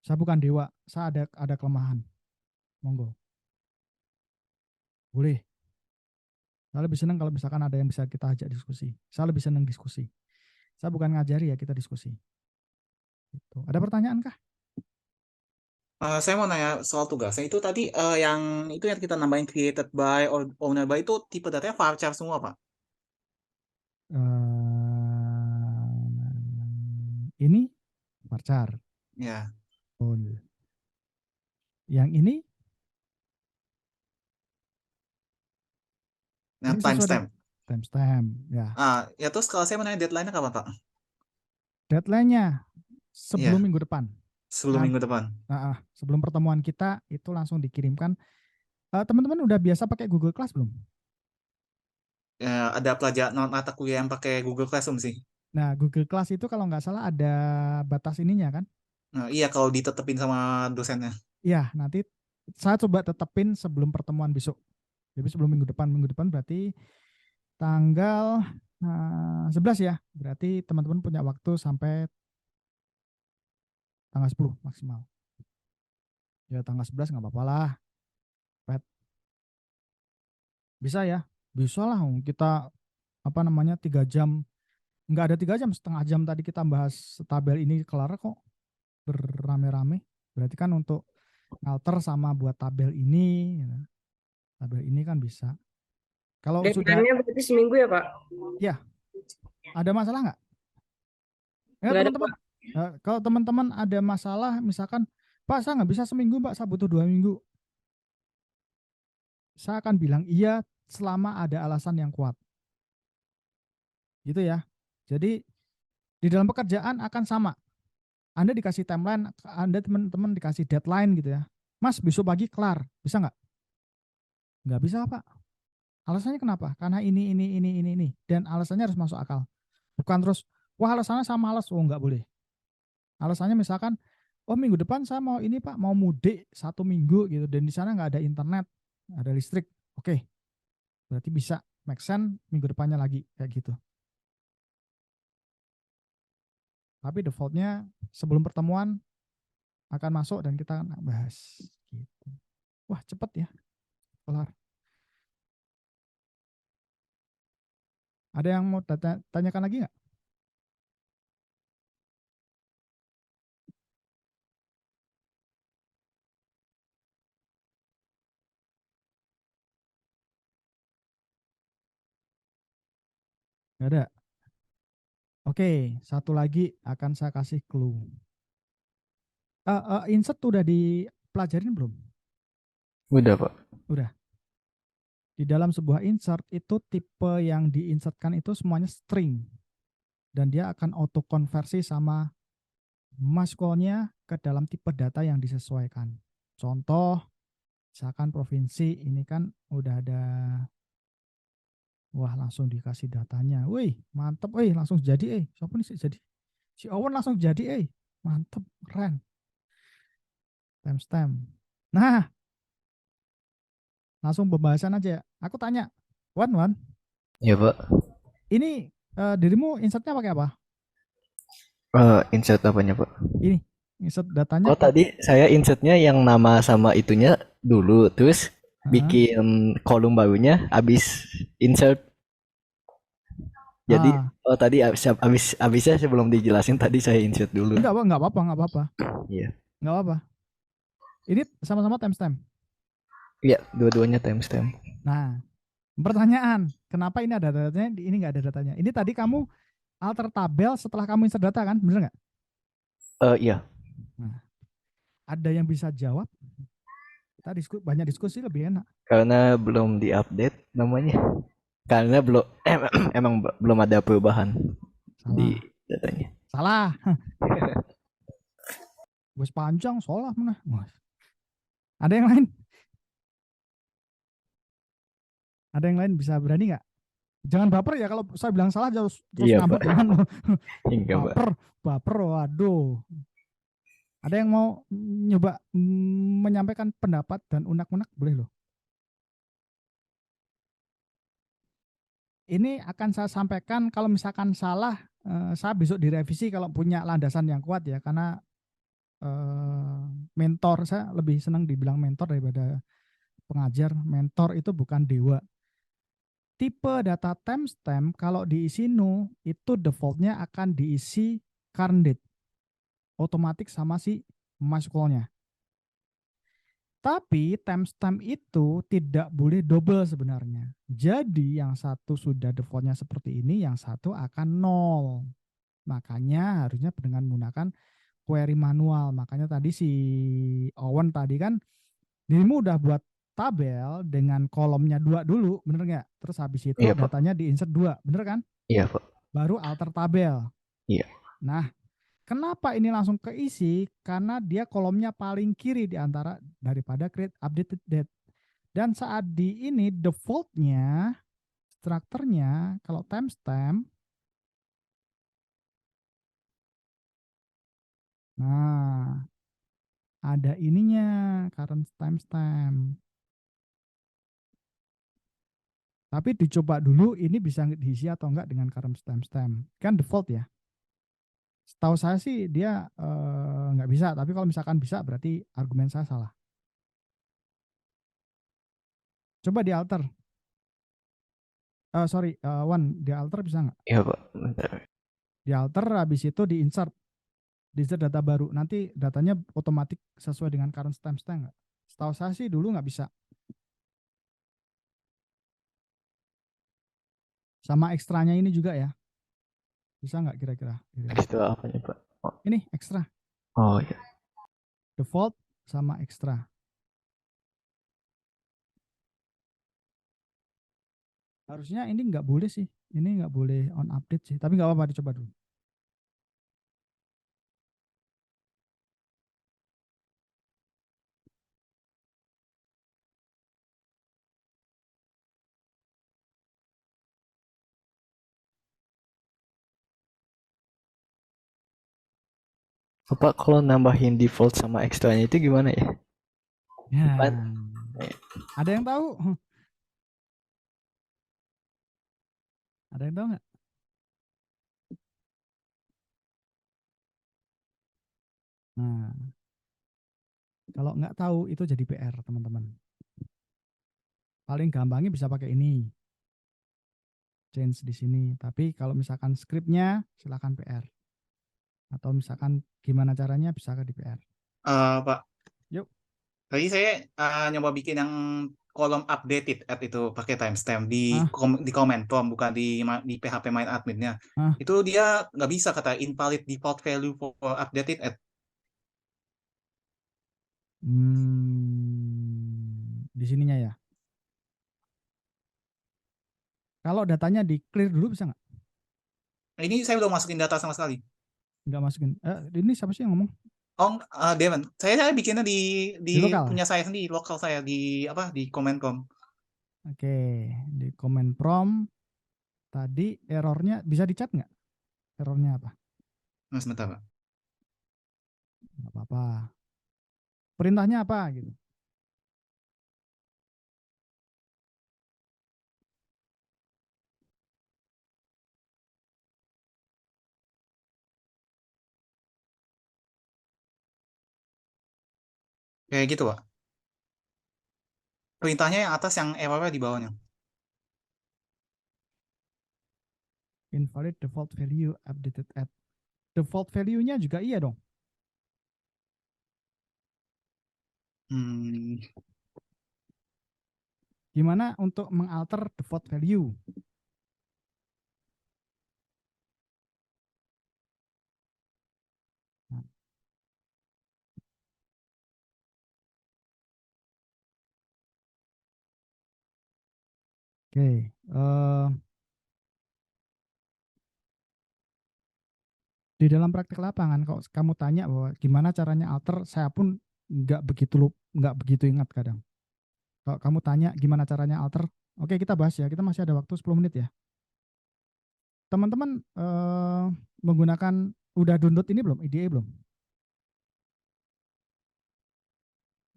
Saya bukan dewa, saya ada kelemahan. Monggo. Boleh. Saya lebih senang kalau misalkan ada yang bisa kita ajak diskusi. Saya lebih senang diskusi. Saya bukan ngajari ya, kita diskusi. Gitu. Ada pertanyaan kah? Saya mau nanya soal tugasnya itu tadi yang itu yang kita nambahin created by or owner by itu tipe datanya varchar semua, Pak. Ini varchar. Ya. Yang ini Nah, Ini sesuai timestamp. timestamp ya. Ya terus kalau saya mau nanya deadline-nya kapan, Pak? Deadline-nya sebelum Iya, minggu depan. sebelum Nah, minggu depan. sebelum pertemuan kita itu langsung dikirimkan. Teman-teman udah biasa pakai Google Class belum? Ya, ada pelajaran mata kuliah yang pakai Google Classroom sih. Nah, Google Class itu kalau nggak salah ada batas ininya kan? Nah, iya kalau ditetepin sama dosennya. Iya, nanti saya coba tetepin sebelum pertemuan besok. Jadi sebelum minggu depan berarti tanggal 11 ya. Berarti teman-teman punya waktu sampai tanggal 10 maksimal. Ya tanggal 11 nggak apa-apa lah. Bisa ya? Bisa lah. Kita 3 jam. Nggak ada 3 jam, setengah jam tadi kita bahas tabel ini kelar kok. Berame-rame. Berarti kan untuk ngalter sama buat tabel ini. Tabel ini kan bisa. Kalau sudah, Deadline-nya berarti seminggu ya, Pak? ya, ada masalah nggak? Ya Nggak ada, teman-teman, kalau teman-teman ada masalah, misalkan, Pak saya nggak bisa seminggu, Pak saya butuh 2 minggu. Saya akan bilang iya selama ada alasan yang kuat. Gitu ya. Jadi di dalam pekerjaan akan sama. Anda dikasih timeline, Anda teman-teman dikasih deadline gitu ya. Mas besok pagi kelar, bisa nggak? Nggak bisa Pak. Alasannya kenapa? Karena ini. Dan alasannya harus masuk akal. Bukan terus, wah alasannya saya malas. Oh nggak boleh. Alasannya misalkan, oh minggu depan saya mau ini Pak, mau mudik 1 minggu gitu. Dan di sana nggak ada internet, ada listrik. Oke, berarti bisa make sense minggu depannya lagi kayak gitu. Tapi defaultnya sebelum pertemuan akan masuk dan kita akan bahas. Gitu. Wah cepet ya, kelar. Ada yang mau tanyakan lagi nggak? Nggak ada. Oke, satu lagi akan saya kasih clue. Insert udah dipelajarin belum? Udah, Pak. Udah. Di dalam sebuah insert itu tipe yang diinsertkan itu semuanya string. Dan dia akan auto konversi sama maskulnya ke dalam tipe data yang disesuaikan. Contoh, misalkan provinsi ini kan udah ada, wah langsung dikasih datanya. Wih, mantep, langsung jadi, siapa nih jadi? Si Owen langsung jadi, mantep, keren. Timestamp. Nah, langsung pembahasan aja. Aku tanya, Wan, Ya, Pak. ini dirimu insertnya pakai apa? Insert apanya, Pak? Ini, insert datanya. Oh, tadi saya insertnya yang nama sama itunya dulu, terus bikin kolom barunya habis insert. Jadi tadi habisnya sebelum dijelasin tadi saya insert dulu. Enggak apa-apa. Iya. Enggak apa-apa. Ini sama-sama timestamp. Iya, dua-duanya timestamp. Nah, pertanyaan, kenapa ini ada datanya, ini enggak ada datanya? Ini tadi kamu alter tabel setelah kamu insert data kan, bener nggak? Iya. Nah, ada yang bisa jawab? Kita banyak diskusi lebih enak. Karena belum diupdate namanya. Karena belum emang belum ada perubahan di datanya. Salah. Bos panjang salah mana? Ada yang lain? Ada yang lain bisa berani nggak? Jangan baper ya kalau saya bilang salah terus ngambek jangan. Baper, waduh. Ada yang mau nyoba menyampaikan pendapat dan unek-unek boleh loh. Ini akan saya sampaikan kalau misalkan salah, saya besok direvisi kalau punya landasan yang kuat ya, karena mentor, saya lebih senang dibilang mentor daripada pengajar. Mentor itu bukan dewa. Tipe data timestamp kalau diisi no, itu defaultnya akan diisi current date. Otomatis sama si MySQL-nya. Tapi timestamp itu tidak boleh double sebenarnya. Jadi yang satu sudah defaultnya seperti ini, yang satu akan 0. Makanya harusnya dengan menggunakan query manual. Makanya tadi si Owen tadi kan, dirimu udah buat tabel dengan kolomnya 2 dulu, bener nggak? Terus habis itu Iya, Pak. datanya di-insert 2, bener kan? Iya, Pak. Baru alter tabel. Iya. Nah, kenapa ini langsung keisi? Karena dia kolomnya paling kiri di antara daripada create updated date. Dan saat di ini defaultnya, strukturnya kalau timestamp, nah ada ininya current timestamp. Tapi dicoba dulu ini bisa diisi atau enggak dengan current timestamp. Kan default ya. Setahu saya sih dia nggak bisa, tapi kalau misalkan bisa berarti argumen saya salah. Coba di alter. Sorry, One, di alter bisa nggak? Iya, Pak. Bentar. Di alter habis itu di insert data baru. Nanti datanya otomatis sesuai dengan current timestamp nggak? Setahu saya sih dulu nggak bisa. Sama ekstranya ini juga ya. Bisa nggak kira-kira? Ekstra apanya, Pak? Oh, Ini ekstra. oh iya. Default sama ekstra. Harusnya ini nggak boleh sih. Ini nggak boleh on update sih. Tapi nggak apa-apa, dicoba dulu. Bapak kalau nambahin default sama ekstranya itu gimana ya? Ya. Kan Ada yang tahu? Ada yang tahu nggak? Nah, kalau nggak tahu itu jadi PR, teman-teman. Paling gampangnya bisa pakai ini. Change di sini. Tapi kalau misalkan scriptnya silakan PR. Atau misalkan gimana caranya bisa ke di PR. Pak, Yuk. tadi saya nyoba bikin yang kolom updated at itu pakai timestamp di Ah, di comment prompt, bukan di PHP main adminnya. ah. Itu dia nggak bisa, kata invalid default value for updated at. Di sininya ya. Kalau datanya di clear dulu bisa nggak? Ini saya belum masukin data sama sekali. Nggak masukin. Ini siapa sih yang ngomong? Oh, Devon, saya bikinnya di Di lokal. punya saya sendiri, lokal saya di apa, di comment prompt. Oke, di comment prompt tadi errornya bisa dicat nggak? Errornya apa? Nah, sebentar, Pak. Nggak apa-apa. Perintahnya apa gitu? Kayak gitu, Pak. Perintahnya yang atas, yang errornya di bawahnya. Invalid default value updated at. Default value-nya juga iya dong. Hmm, Gimana untuk mengalter default value? Nah, oke, di dalam praktik lapangan, kalau kamu tanya bahwa gimana caranya alter, saya pun nggak begitu ingat kadang. Kalau kamu tanya gimana caranya alter, oke kita bahas ya. Kita masih ada waktu 10 menit ya. Teman-teman menggunakan udah download ini belum? IDE belum?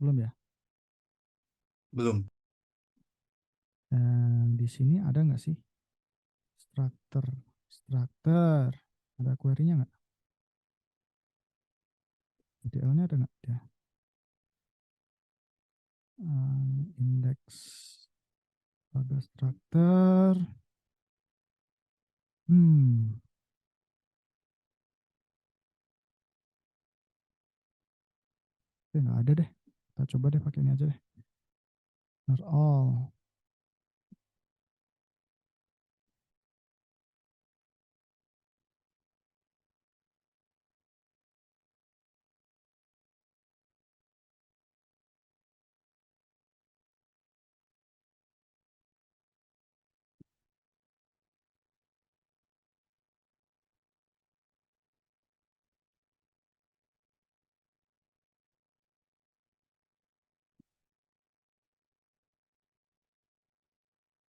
Belum ya? belum. Di sini ada nggak sih? Structure. Ada query-nya nggak? DL-nya ada nggak? Ya. Index pada structure. Nggak ada deh. Kita coba deh pakai ini aja deh. Not all.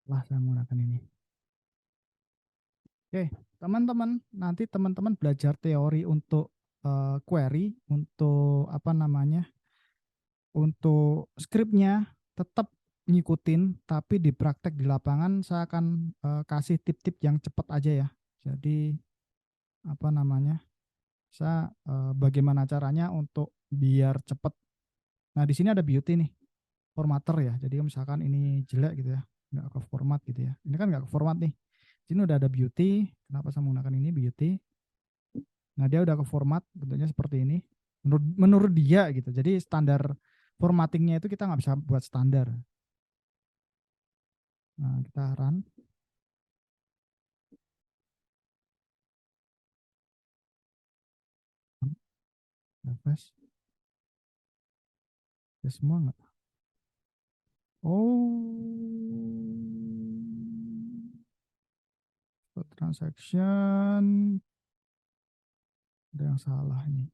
Lah saya menggunakan ini. Oke, teman-teman, nanti teman-teman belajar teori untuk query, untuk apa namanya, untuk scriptnya tetap ngikutin, tapi di praktek di lapangan saya akan kasih tip-tip yang cepat aja ya. Jadi apa namanya, saya bagaimana caranya untuk biar cepat. Nah di sini ada beauty nih, formatter ya. Jadi misalkan ini jelek gitu ya, nggak ke format gitu ya. Ini kan nggak ke format nih. Sini udah ada beauty. Kenapa saya menggunakan ini beauty? Nah dia udah ke format, bentuknya seperti ini. Menurut dia gitu. Jadi standar formattingnya itu kita nggak bisa buat standar. Nah kita run. Refresh. Ya semua nggak? Oh, transaction ada yang salah ini.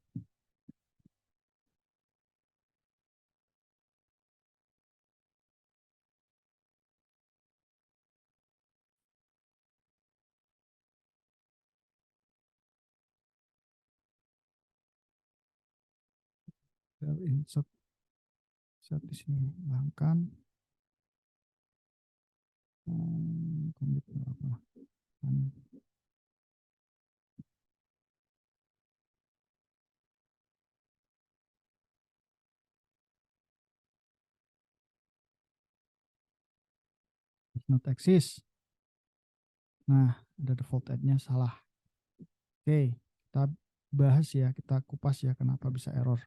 Insert di sini, hilangkan. Commit apa? Not exist. Nah, ada default add-nya salah. Oke, kita bahas ya, kita kupas ya kenapa bisa error.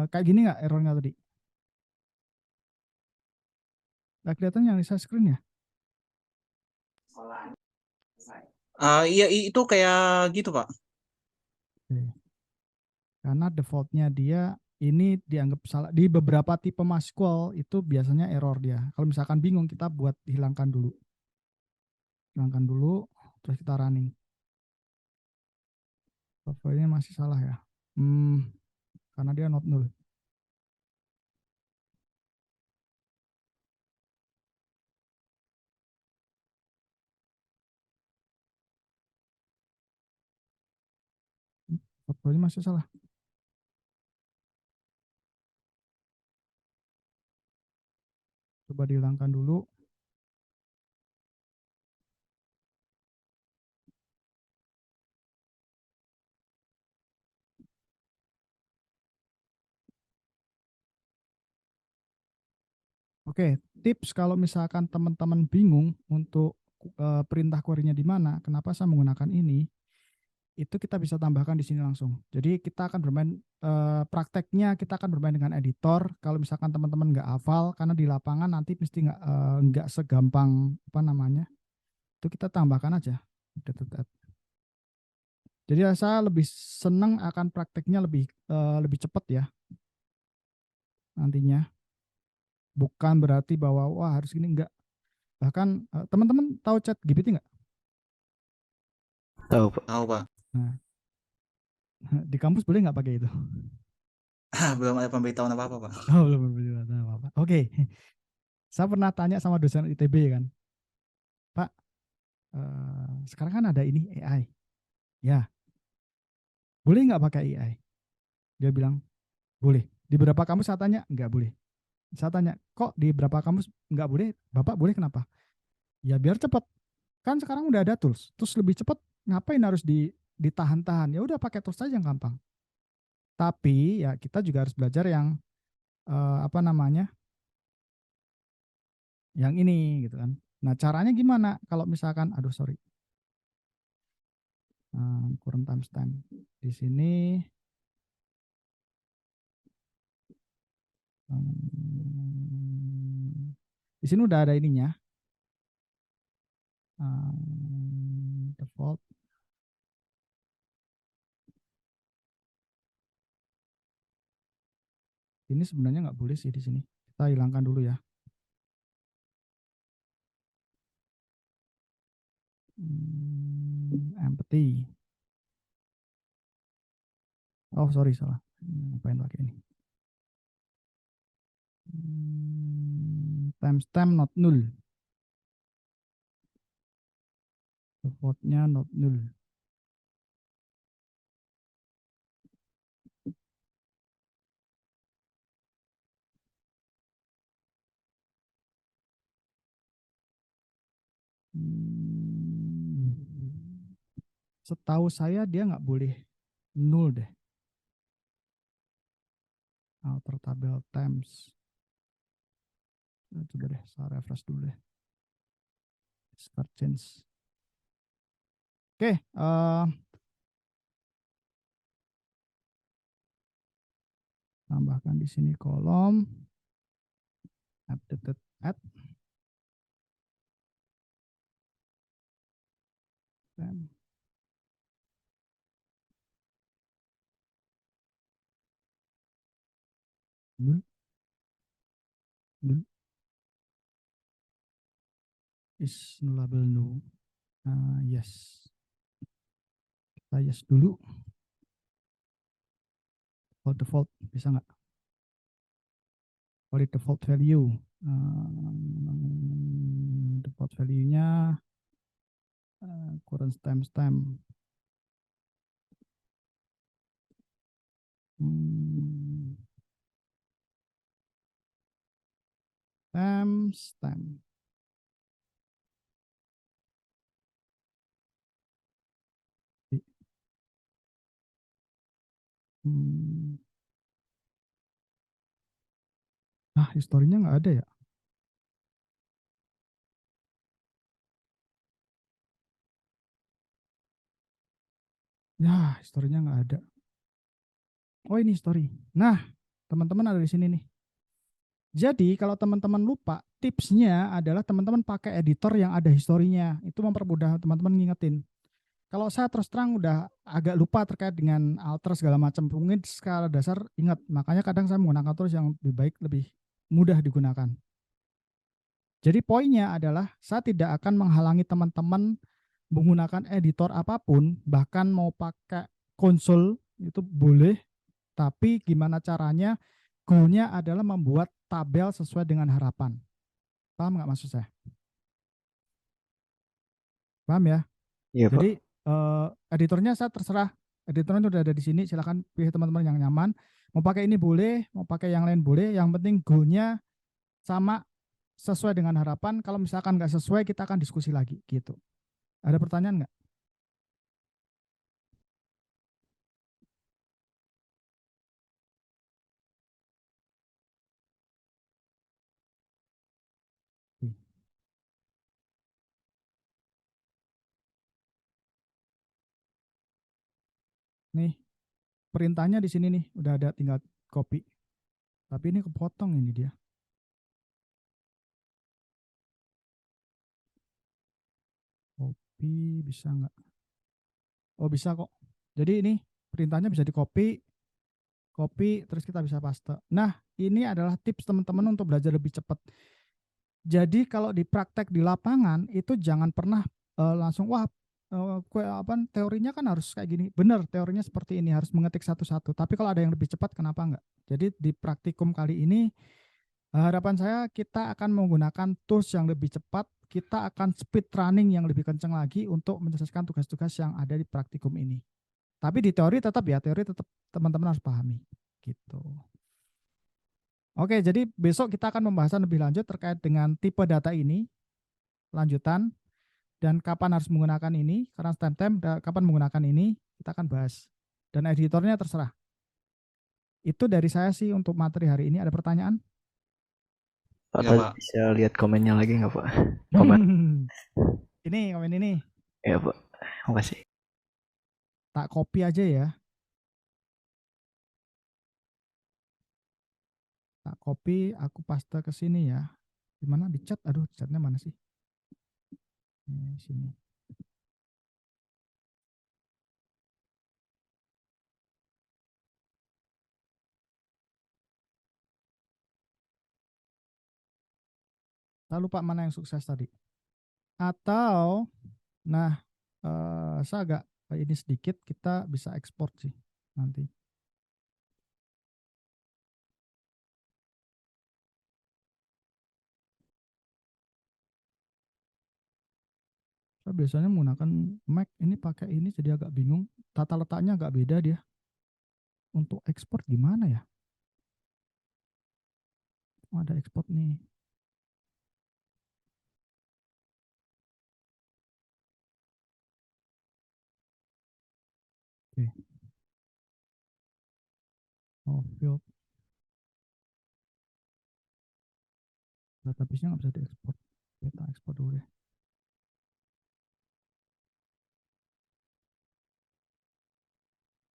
Kayak gini nggak errornya tadi? Nah, kelihatan yang di screen ya? Iya itu kayak gitu Pak. Oke. Karena defaultnya dia ini dianggap salah. Di beberapa tipe MySQL itu biasanya error dia. Kalau misalkan bingung kita buat hilangkan dulu. Hilangkan dulu, terus kita running. Software-nya masih salah ya. Karena dia not null. Software-nya masih salah. Coba dihilangkan dulu. Oke, tips kalau misalkan teman-teman bingung untuk perintah query-nya di mana, kenapa saya menggunakan ini, itu kita bisa tambahkan di sini langsung. Jadi kita akan bermain prakteknya, kita akan bermain dengan editor. Kalau misalkan teman-teman nggak hafal, karena di lapangan nanti mesti nggak segampang apa namanya, itu kita tambahkan aja. Jadi saya lebih senang akan prakteknya lebih cepat ya nantinya. Bukan berarti bahwa wah harus gini, enggak. Bahkan teman-teman tahu chat GPT nggak? Tahu Pak. Tahu Pak. Nah, di kampus boleh nggak pakai itu? Belum ada pemberitahuan apa-apa Pak. Oh, belum pemberitahuan apa-apa. Oke. Saya pernah tanya sama dosen ITB kan, Pak, sekarang kan ada ini AI. Ya, boleh nggak pakai AI? Dia bilang, boleh. Di beberapa kampus saya tanya, nggak boleh. Saya tanya, kok di beberapa kampus nggak boleh? Bapak boleh kenapa? Ya biar cepat. Kan sekarang udah ada tools. Terus lebih cepat, ngapain harus ditahan-tahan? Ya udah pakai tools aja yang gampang. Tapi ya kita juga harus belajar yang apa namanya? Yang ini gitu kan. Nah, caranya gimana? Kalau misalkan aduh sorry. Kurang timestamp. Di sini di sini udah ada ininya. Default. Ini sebenarnya nggak boleh sih di sini. Kita hilangkan dulu ya. empathy. Oh sorry salah. Ngapain pakai ini? Timestamp not null. Defaultnya not null. Setahu saya dia nggak boleh null deh. Alter tabel times. Coba deh, saya refresh dulu deh. Start change. Oke, tambahkan di sini kolom updated add. Null. Null. Is nullable no. Yes. Kita yes dulu. Default bisa nggak? Valid default value. Default value-nya current timestamp. Timestamp. Historinya nggak ada ya? Ya, historinya nggak ada. Oh ini story. Nah, teman-teman ada di sini nih. Jadi kalau teman-teman lupa, tipsnya adalah teman-teman pakai editor yang ada historinya. Itu mempermudah teman-teman ngingetin. Kalau saya terus terang udah agak lupa terkait dengan alter segala macam, mungkin skala dasar ingat. Makanya kadang saya menggunakan tools yang lebih baik, lebih mudah digunakan. Jadi poinnya adalah saya tidak akan menghalangi teman-teman menggunakan editor apapun, bahkan mau pakai konsol itu boleh, tapi gimana caranya? Goalnya adalah membuat tabel sesuai dengan harapan. Paham nggak maksud saya? Paham ya? Iya, Pak. Jadi editornya saya terserah. Editornya sudah ada di sini. Silakan pilih teman-teman yang nyaman. Mau pakai ini boleh, mau pakai yang lain boleh. Yang penting goalnya sama sesuai dengan harapan. Kalau misalkan nggak sesuai, kita akan diskusi lagi. Gitu. Ada pertanyaan nggak? Nih, perintahnya di sini nih, udah ada, tinggal copy. Tapi ini kepotong ini dia. Copy bisa nggak? Oh bisa kok. Jadi ini perintahnya bisa di copy, terus kita bisa paste. Nah, ini adalah tips teman-teman untuk belajar lebih cepat. Jadi kalau di praktek di lapangan itu jangan pernah langsung wah teorinya kan harus kayak gini. Benar, teorinya seperti ini, harus mengetik satu-satu. Tapi kalau ada yang lebih cepat kenapa enggak? Jadi di praktikum kali ini harapan saya kita akan menggunakan tools yang lebih cepat, kita akan speed running yang lebih kencang lagi untuk menyelesaikan tugas-tugas yang ada di praktikum ini. Tapi di teori tetap ya, teori tetap teman-teman harus pahami gitu. Oke, jadi besok kita akan pembahasan lebih lanjut terkait dengan tipe data ini, lanjutan, dan kapan harus menggunakan ini, karena timestamp, kapan menggunakan ini, kita akan bahas. Dan editornya terserah. Itu dari saya sih untuk materi hari ini. Ada pertanyaan? Pak, Ya, Pak. bisa lihat komennya lagi nggak, Pak? Komen. Ini, komen ini. Ya, Pak. Makasih. Tak copy aja ya. Tak copy, aku paste ke sini ya. Gimana di chat? Aduh, chatnya mana sih? Ini, sini. Saya lupa mana yang sukses tadi. Atau, nah, saya agak ini sedikit, kita bisa ekspor sih nanti. Saya biasanya menggunakan Mac, ini pakai ini jadi agak bingung. Tata letaknya agak beda dia. Untuk ekspor gimana ya? Oh, ada ekspor nih. Oke. Oh, field. Database-nya nggak bisa diekspor. Kita ekspor dulu ya.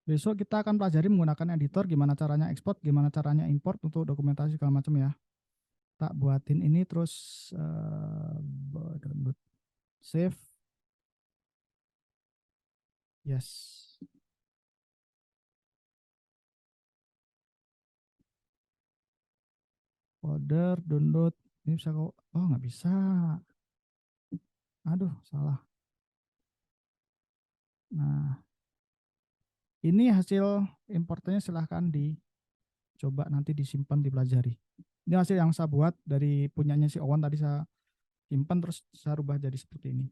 Besok kita akan pelajari menggunakan editor, gimana caranya ekspor, gimana caranya import untuk dokumentasi segala macam ya. Tak buatin ini terus save. Yes. Folder, download. Ini bisa kok. Oh, nggak bisa. Aduh, salah. Nah, ini hasil importnya, silahkan dicoba nanti disimpan, dipelajari. Ini hasil yang saya buat dari punyanya si Owen tadi, saya simpan terus saya rubah jadi seperti ini.